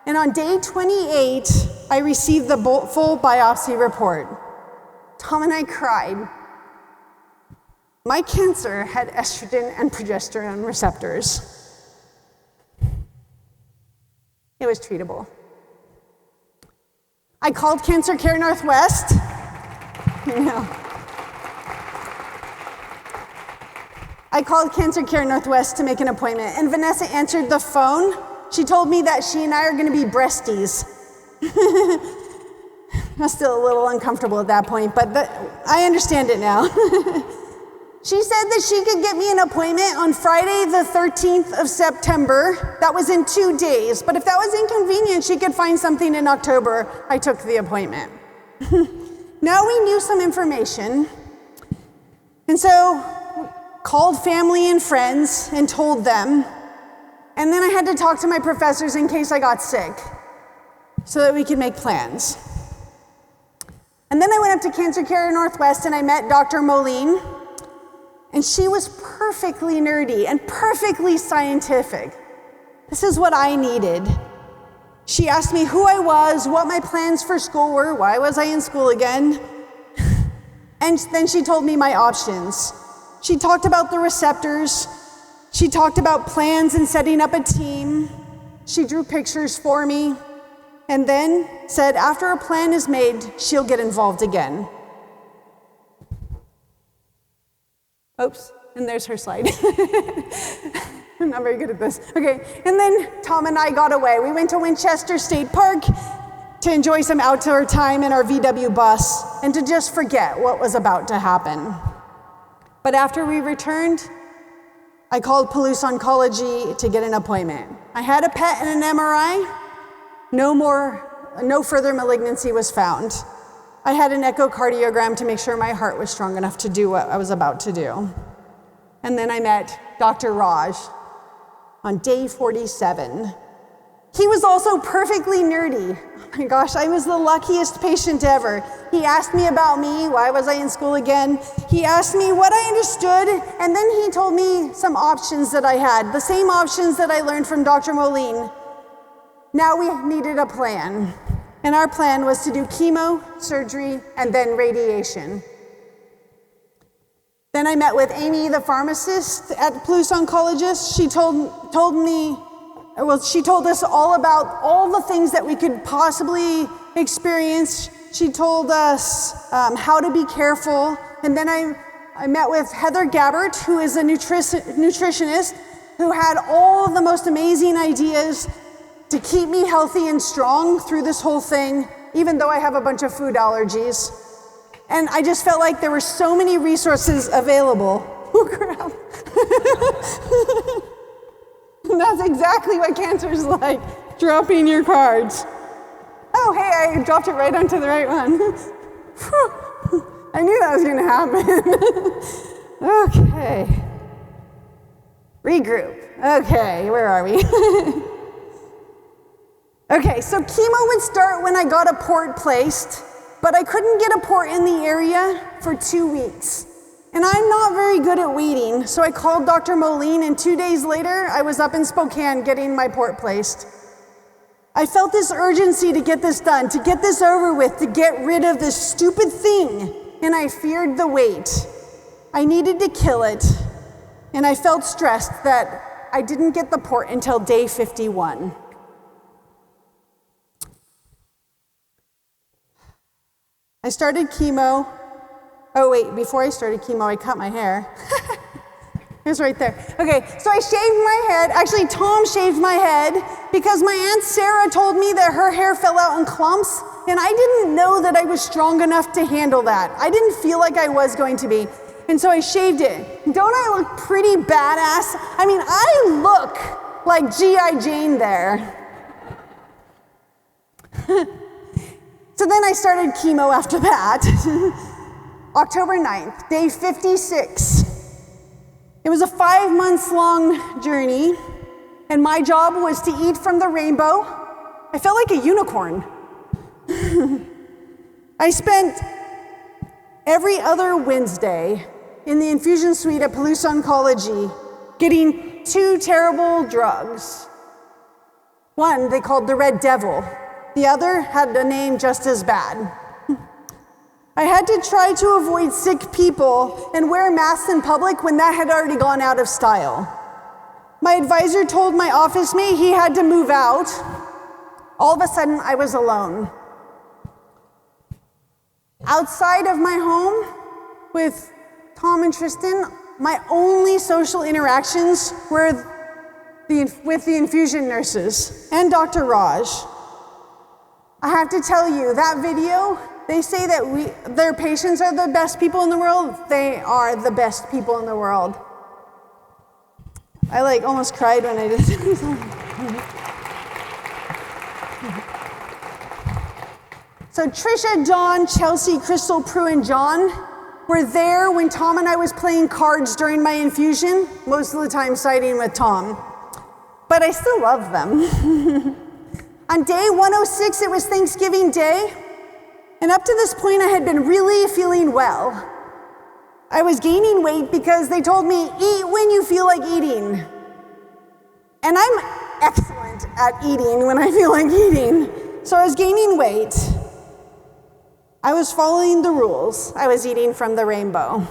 and on day 28, I received the full biopsy report. Tom and I cried. My cancer had estrogen and progesterone receptors. It was treatable. I called Cancer Care Northwest. I called Cancer Care Northwest to make an appointment, and Vanessa answered the phone. She told me that she and I are going to be breasties. I'm still a little uncomfortable at that point, but I understand it now. She said that she could get me an appointment on Friday the 13th of September. That was in 2 days, but if that was inconvenient, she could find something in October. I took the appointment. Now we knew some information, and so called family and friends and told them, and then I had to talk to my professors in case I got sick so that we could make plans. And then I went up to Cancer Care Northwest and I met Dr. Moline, and she was perfectly nerdy and perfectly scientific. This is what I needed. She asked me who I was, what my plans for school were, why was I in school again? And then she told me my options. She talked about the receptors. She talked about plans and setting up a team. She drew pictures for me and then said after a plan is made, she'll get involved again. Oops, and there's her slide. I'm not very good at this. Okay, and then Tom and I got away. We went to Winchester State Park to enjoy some outdoor time in our VW bus and to just forget what was about to happen. But after we returned, I called Palouse Oncology to get an appointment. I had a PET and an MRI. No further malignancy was found. I had an echocardiogram to make sure my heart was strong enough to do what I was about to do. And then I met Dr. Raj on day 47. He was also perfectly nerdy. Oh my gosh, I was the luckiest patient ever. He asked me about me, why was I in school again? He asked me what I understood, and then he told me some options that I had, the same options that I learned from Dr. Moline. Now we needed a plan, and our plan was to do chemo, surgery, and then radiation. Then I met with Amy, the pharmacist at Palouse Oncologist. She told us all about all the things that we could possibly experience. She told us how to be careful. And then I met with Heather Gabbert, who is a nutritionist, who had all the most amazing ideas to keep me healthy and strong through this whole thing, even though I have a bunch of food allergies. And I just felt like there were so many resources available. Oh, crap. And that's exactly what cancer is like, dropping your cards. Oh, hey, I dropped it right onto the right one. I knew that was going to happen. Okay. Regroup. Okay, where are we? Okay, so chemo would start when I got a port placed, but I couldn't get a port in the area for 2 weeks. And I'm not very good at waiting, so I called Dr. Moline, and 2 days later, I was up in Spokane getting my port placed. I felt this urgency to get this done, to get this over with, to get rid of this stupid thing, and I feared the wait. I needed to kill it, and I felt stressed that I didn't get the port until day 51. I started chemo. Oh wait, before I started chemo, I cut my hair. It was right there. Okay, so I shaved my head. Actually, Tom shaved my head because my Aunt Sarah told me that her hair fell out in clumps, and I didn't know that I was strong enough to handle that. I didn't feel like I was going to be. And so I shaved it. Don't I look pretty badass? I mean, I look like G.I. Jane there. So then I started chemo after that. October 9th, day 56. It was a 5 months long journey, and my job was to eat from the rainbow. I felt like a unicorn. I spent every other Wednesday in the infusion suite at Palouse Oncology getting 2 terrible drugs. One they called the Red Devil. The other had a name just as bad. I had to try to avoid sick people and wear masks in public when that had already gone out of style. My advisor told my office mate he had to move out. All of a sudden, I was alone. Outside of my home with Tom and Tristan, my only social interactions were with the infusion nurses and Dr. Raj. I have to tell you, that video, they say that their patients are the best people in the world. They are the best people in the world. I almost cried when I did this. So Trisha, Dawn, Chelsea, Crystal, Prue, and John were there when Tom and I was playing cards during my infusion, most of the time siding with Tom. But I still love them. On day 106, it was Thanksgiving Day, and up to this point, I had been really feeling well. I was gaining weight because they told me, eat when you feel like eating. And I'm excellent at eating when I feel like eating. So I was gaining weight. I was following the rules. I was eating from the rainbow.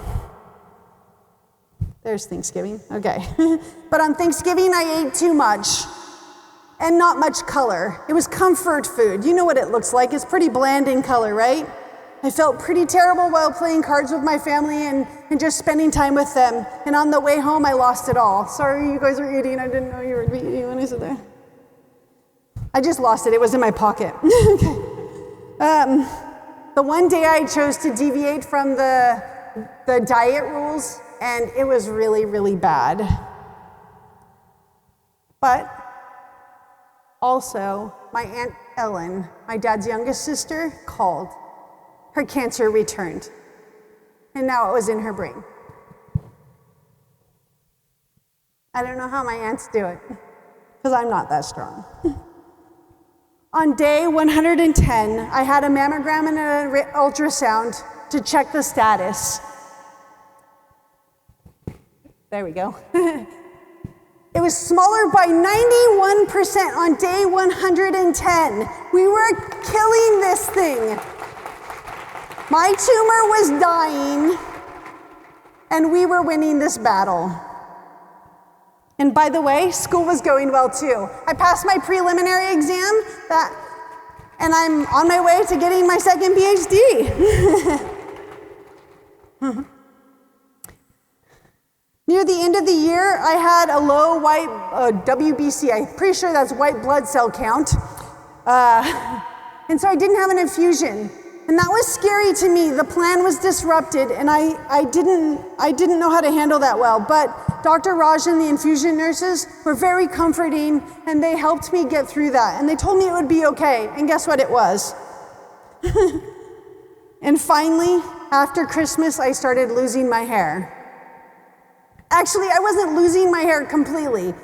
There's Thanksgiving, okay. But on Thanksgiving, I ate too much. And not much color. It was comfort food. You know what it looks like. It's pretty bland in color, right? I felt pretty terrible while playing cards with my family and just spending time with them. And on the way home, I lost it all. Sorry, you guys were eating. I didn't know you were eating when I said that. I just lost it. It was in my pocket. Okay. The one day I chose to deviate from the diet rules, and it was really, really bad. But also, my Aunt Ellen, my dad's youngest sister, called. Her cancer returned, and now it was in her brain. I don't know how my aunts do it, because I'm not that strong. On day 110, I had a mammogram and an ultrasound to check the status. There we go. It was smaller by 91% on day 110. We were killing this thing. My tumor was dying, and we were winning this battle. And by the way, school was going well too. I passed my preliminary exam, and I'm on my way to getting my second PhD. Near the end of the year, I had a low white WBC. I'm pretty sure that's white blood cell count. And so I didn't have an infusion. And that was scary to me. The plan was disrupted, and I didn't know how to handle that well. But Dr. Raj and the infusion nurses were very comforting, and they helped me get through that. And they told me it would be okay, and guess what it was? And finally, after Christmas, I started losing my hair. Actually, I wasn't losing my hair completely.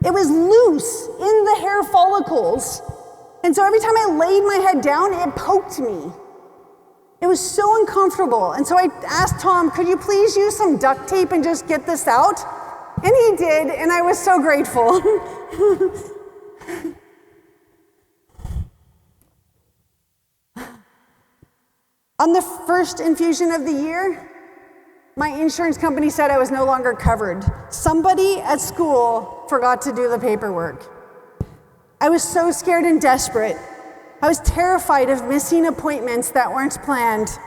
It was loose in the hair follicles. And so every time I laid my head down, it poked me. It was so uncomfortable. And so I asked Tom, could you please use some duct tape and just get this out? And he did, and I was so grateful. On the first infusion of the year, my insurance company said I was no longer covered. Somebody at school forgot to do the paperwork. I was so scared and desperate. I was terrified of missing appointments that weren't planned.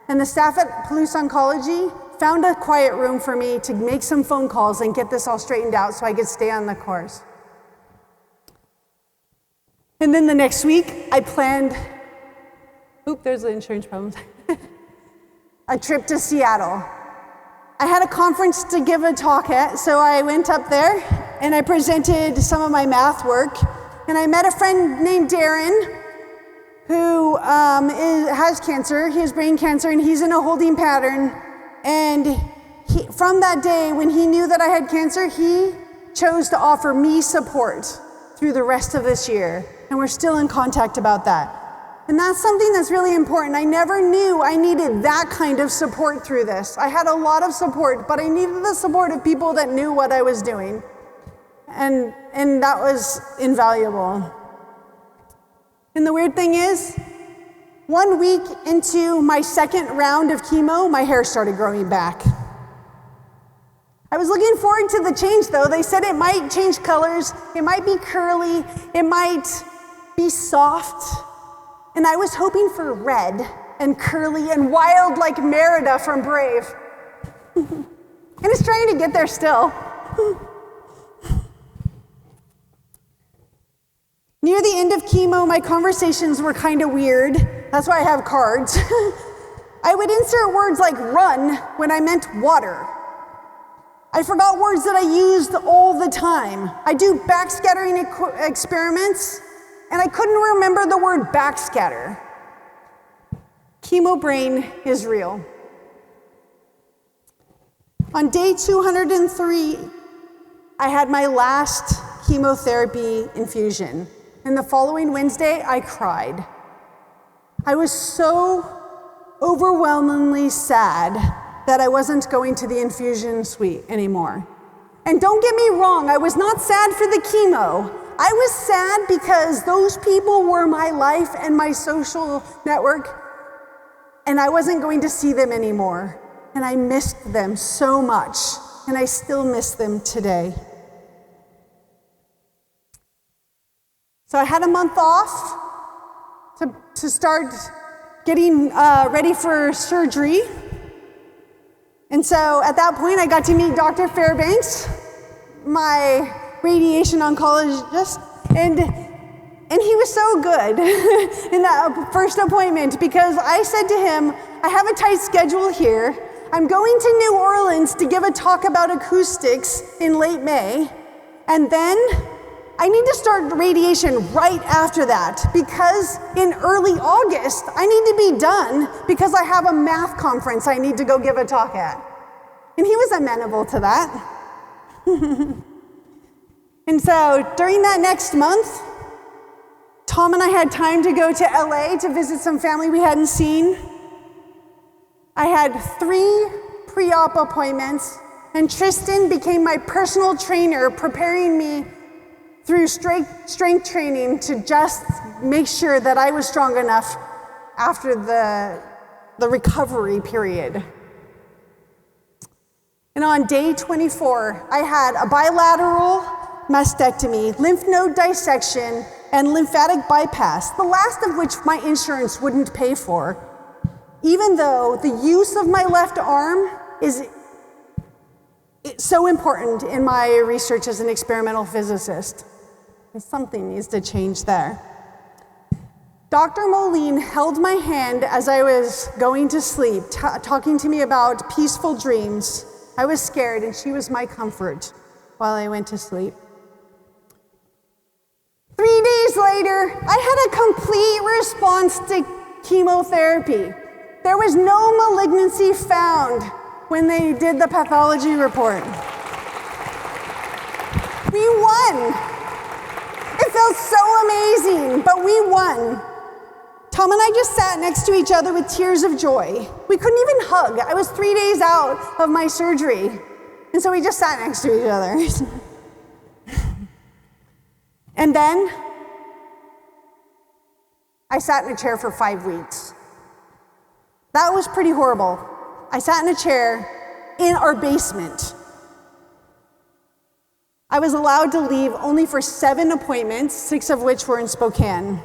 And the staff at Palouse Oncology found a quiet room for me to make some phone calls and get this all straightened out so I could stay on the course. And then the next week, I planned, there's the insurance problems, a trip to Seattle. I had a conference to give a talk at, so I went up there and I presented some of my math work. And I met a friend named Darren who has cancer. He has brain cancer, and he's in a holding pattern. And from that day, when he knew that I had cancer, he chose to offer me support through the rest of this year. And we're still in contact about that. And that's something that's really important. I never knew I needed that kind of support through this. I had a lot of support, but I needed the support of people that knew what I was doing. And that was invaluable. And the weird thing is, 1 week into my second round of chemo, my hair started growing back. I was looking forward to the change though. They said it might change colors, it might be curly, it might be soft. And I was hoping for red and curly and wild like Merida from Brave. And it's trying to get there still. Near the end of chemo, my conversations were kind of weird. That's why I have cards. I would insert words like run when I meant water. I forgot words that I used all the time. I do backscattering experiments, and I couldn't remember the word backscatter. Chemo brain is real. On day 203, I had my last chemotherapy infusion. And the following Wednesday, I cried. I was so overwhelmingly sad that I wasn't going to the infusion suite anymore. And don't get me wrong, I was not sad for the chemo. I was sad because those people were my life and my social network, and I wasn't going to see them anymore. And I missed them so much, and I still miss them today. So I had a month off to start getting ready for surgery. And so at that point, I got to meet Dr. Fairbanks, my radiation oncologist, and he was so good in that first appointment because I said to him, I have a tight schedule here. I'm going to New Orleans to give a talk about acoustics in late May, and then I need to start radiation right after that because in early August, I need to be done because I have a math conference I need to go give a talk at. And he was amenable to that. And so during that next month, Tom and I had time to go to LA to visit some family we hadn't seen. I had 3 pre-op appointments, and Tristan became my personal trainer, preparing me through strength training to just make sure that I was strong enough after the recovery period. And on day 24, I had a bilateral mastectomy, lymph node dissection, and lymphatic bypass, the last of which my insurance wouldn't pay for, even though the use of my left arm is It's so important in my research as an experimental physicist. And something needs to change there. Dr. Moline held my hand as I was going to sleep, talking to me about peaceful dreams. I was scared, and she was my comfort while I went to sleep. 3 days later, I had a complete response to chemotherapy. There was no malignancy found when they did the pathology report. We won. It felt so amazing, but we won. Tom and I just sat next to each other with tears of joy. We couldn't even hug. I was 3 days out of my surgery, and so we just sat next to each other. And then I sat in a chair for 5 weeks. That was pretty horrible. I sat in a chair in our basement. I was allowed to leave only for 7 appointments, 6 of which were in Spokane.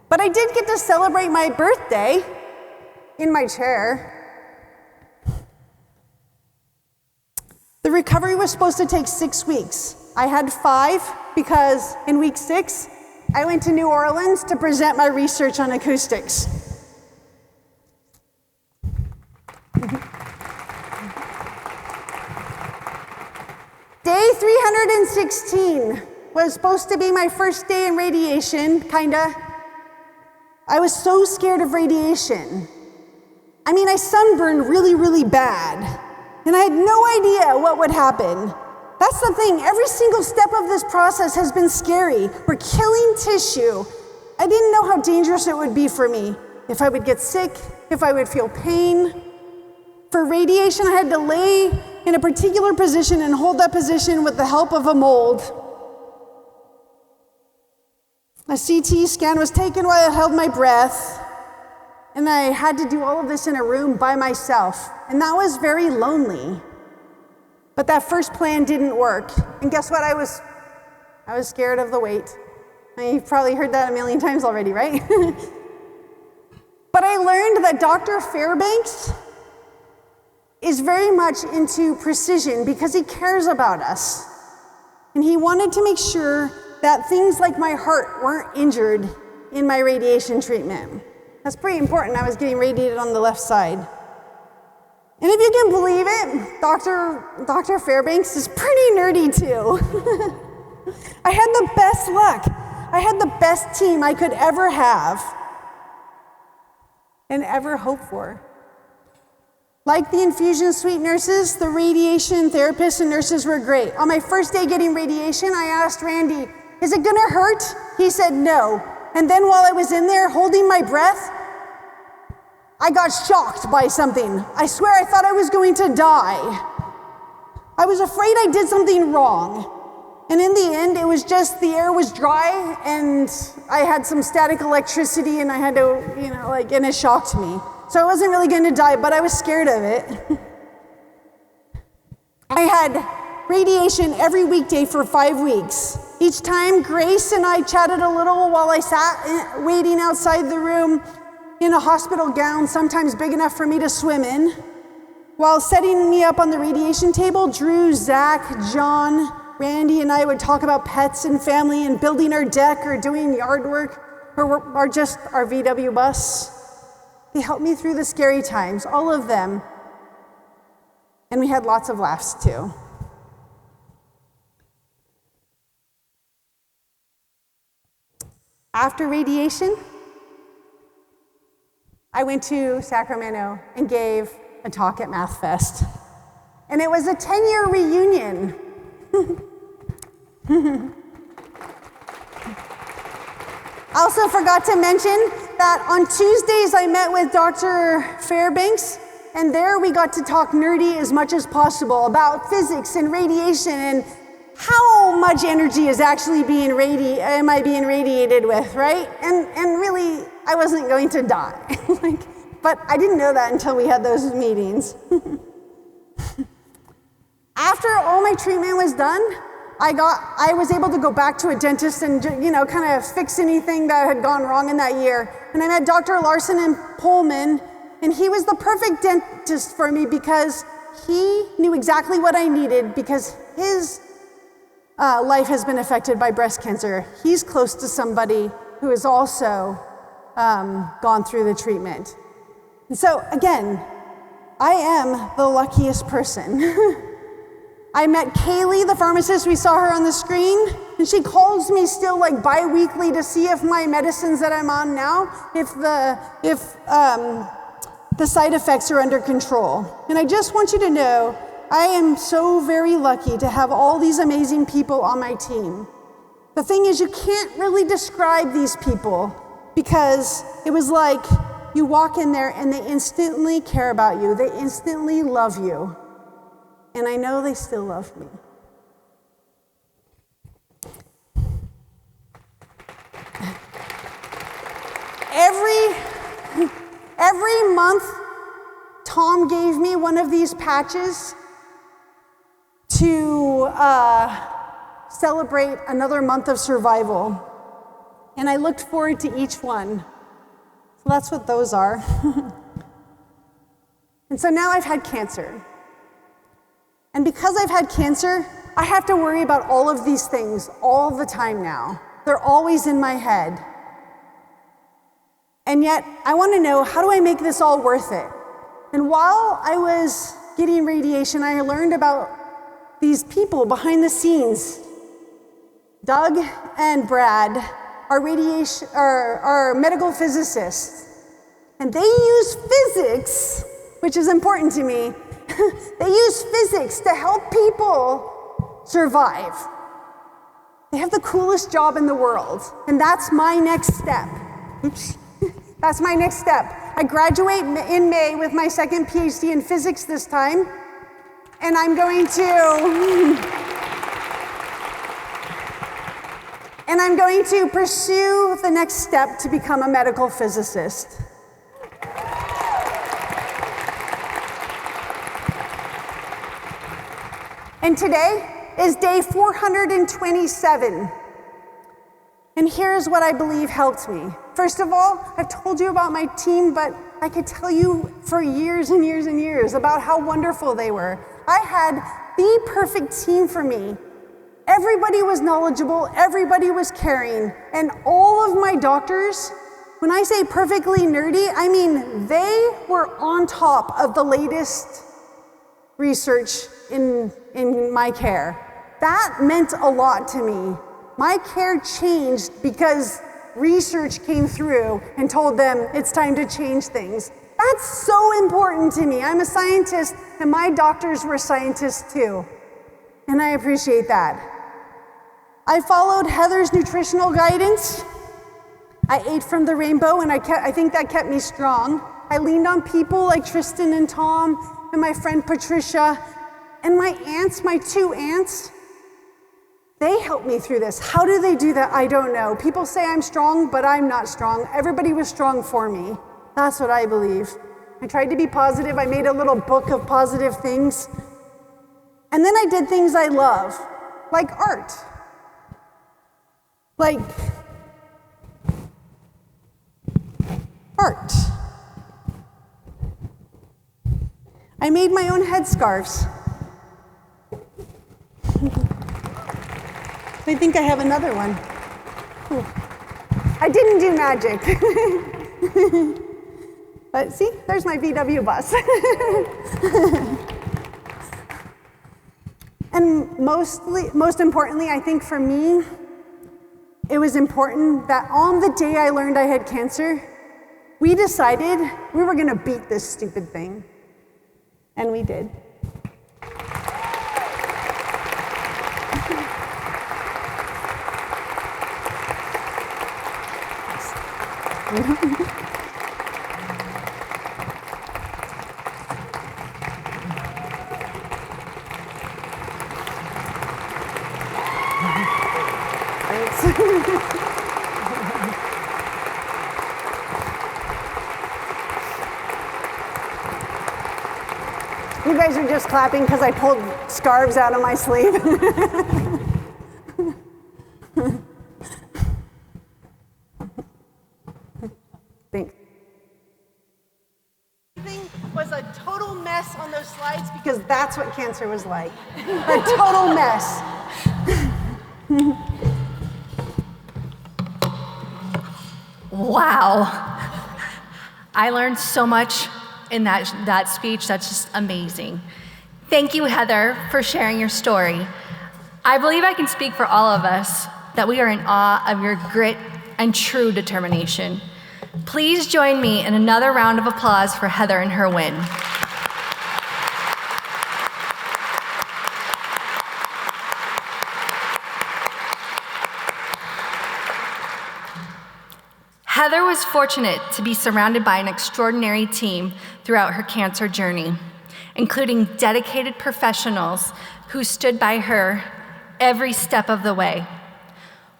But I did get to celebrate my birthday in my chair. The recovery was supposed to take 6 weeks. I had 5 because in week 6, I went to New Orleans to present my research on acoustics. Day 316 was supposed to be my first day in radiation, kinda. I was so scared of radiation. I mean, I sunburned really, really bad, and I had no idea what would happen. That's the thing, every single step of this process has been scary. We're killing tissue. I didn't know how dangerous it would be for me, if I would get sick, if I would feel pain. For radiation, I had to lay in a particular position and hold that position with the help of a mold. A CT scan was taken while I held my breath, and I had to do all of this in a room by myself, and that was very lonely. But that first plan didn't work, and guess what? I was scared of the wait. You've probably heard that a million times already, right? But I learned that Dr. Fairbanks is very much into precision because he cares about us. And he wanted to make sure that things like my heart weren't injured in my radiation treatment. That's pretty important. I was getting radiated on the left side. And if you can believe it, Dr. Fairbanks is pretty nerdy too. I had the best luck. I had the best team I could ever have and ever hope for. Like the infusion suite nurses, the radiation therapists and nurses were great. On my first day getting radiation, I asked Randy, "Is it gonna hurt?" He said no. And then while I was in there holding my breath, I got shocked by something. I swear I thought I was going to die. I was afraid I did something wrong. And in the end, it was just the air was dry and I had some static electricity and I had to, and it shocked me. So I wasn't really going to die, but I was scared of it. I had radiation every weekday for 5 weeks. Each time, Grace and I chatted a little while I sat waiting outside the room in a hospital gown, sometimes big enough for me to swim in. While setting me up on the radiation table, Drew, Zach, John, Randy, and I would talk about pets and family and building our deck or doing yard work or just our VW bus. They helped me through the scary times, all of them. And we had lots of laughs too. After radiation, I went to Sacramento and gave a talk at Math Fest. And it was a 10-year reunion. I also forgot to mention that on Tuesdays I met with Dr. Fairbanks, and there we got to talk nerdy as much as possible about physics and radiation and how much energy is actually am I being radiated with, right? And really, I wasn't going to die. But I didn't know that until we had those meetings. After all my treatment was done, I was able to go back to a dentist and kind of fix anything that had gone wrong in that year. And I met Dr. Larson in Pullman, and he was the perfect dentist for me because he knew exactly what I needed because his life has been affected by breast cancer. He's close to somebody who has also gone through the treatment. And so again, I am the luckiest person. I met Kaylee, the pharmacist, we saw her on the screen, and she calls me still like bi-weekly to see if my medicines that I'm on now, if the side effects are under control. And I just want you to know, I am so very lucky to have all these amazing people on my team. The thing is, you can't really describe these people because it was like you walk in there and they instantly care about you. They instantly love you. And I know they still love me. Every month, Tom gave me one of these patches to celebrate another month of survival. And I looked forward to each one. So that's what those are. And so now I've had cancer. And because I've had cancer, I have to worry about all of these things all the time now. They're always in my head. And yet, I want to know, how do I make this all worth it? And while I was getting radiation, I learned about these people behind the scenes. Doug and Brad are medical physicists. And they use physics, which is important to me. They use physics to help people survive. They have the coolest job in the world, and that's my next step. Oops. That's my next step. I graduate in May with my second PhD in physics this time, and I'm going to pursue the next step to become a medical physicist. And today is day 427. And here's what I believe helped me. First of all, I've told you about my team, but I could tell you for years and years and years about how wonderful they were. I had the perfect team for me. Everybody was knowledgeable, everybody was caring, and all of my doctors, when I say perfectly nerdy, I mean they were on top of the latest research in my care. That meant a lot to me. My care changed because research came through and told them it's time to change things. That's so important to me. I'm a scientist, and my doctors were scientists too. And I appreciate that. I followed Heather's nutritional guidance. I ate from the rainbow, and I think that kept me strong. I leaned on people like Tristan and Tom and my friend Patricia, and my aunts, my two aunts. They helped me through this. How do they do that? I don't know. People say I'm strong, but I'm not strong. Everybody was strong for me. That's what I believe. I tried to be positive. I made a little book of positive things. And then I did things I love, like art. Like art. I made my own headscarves. I think I have another one. Ooh. I didn't do magic. But see, there's my VW bus. And most importantly, I think for me, it was important that on the day I learned I had cancer, we decided we were gonna beat this stupid thing. And we did. You guys are just clapping because I pulled scarves out of my sleeve. Thanks. was a total mess on those slides because that's what cancer was like. A total mess. Wow. I learned so much in that speech. That's just amazing. Thank you, Heather, for sharing your story. I believe I can speak for all of us that we are in awe of your grit and true determination. Please join me in another round of applause for Heather and her win. Heather was fortunate to be surrounded by an extraordinary team throughout her cancer journey, including dedicated professionals who stood by her every step of the way.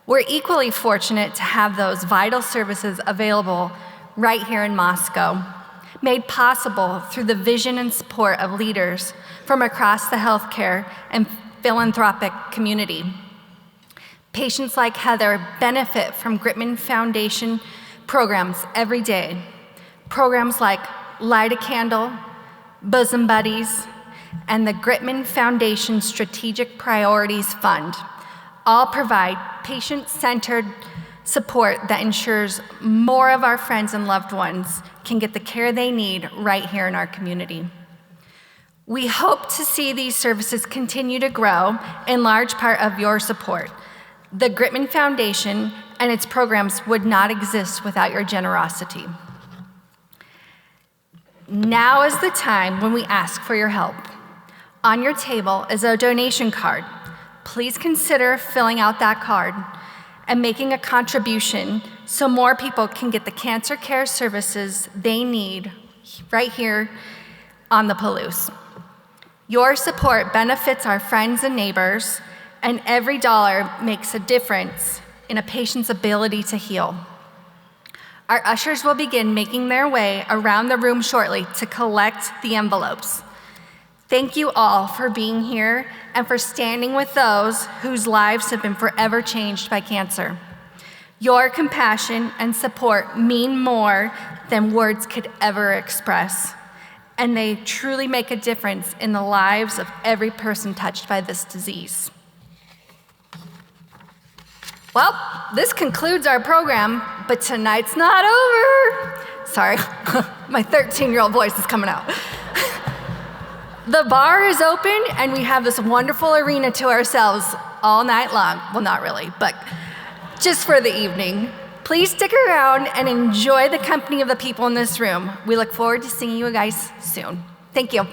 We're equally fortunate to have those vital services available right here in Moscow, made possible through the vision and support of leaders from across the healthcare and philanthropic community. Patients like Heather benefit from Gritman Foundation programs every day. Programs like Light a Candle, Bosom Buddies, and the Gritman Foundation Strategic Priorities Fund all provide patient-centered support that ensures more of our friends and loved ones can get the care they need right here in our community. We hope to see these services continue to grow in large part of your support. The Gritman Foundation and its programs would not exist without your generosity. Now is the time when we ask for your help. On your table is a donation card. Please consider filling out that card and making a contribution so more people can get the cancer care services they need right here on the Palouse. Your support benefits our friends and neighbors, and every dollar makes a difference in a patient's ability to heal. Our ushers will begin making their way around the room shortly to collect the envelopes. Thank you all for being here and for standing with those whose lives have been forever changed by cancer. Your compassion and support mean more than words could ever express, and they truly make a difference in the lives of every person touched by this disease. Well, this concludes our program, but tonight's not over. Sorry, my 13-year-old voice is coming out. The bar is open, and we have this wonderful arena to ourselves all night long. Well, not really, but just for the evening. Please stick around and enjoy the company of the people in this room. We look forward to seeing you guys soon. Thank you.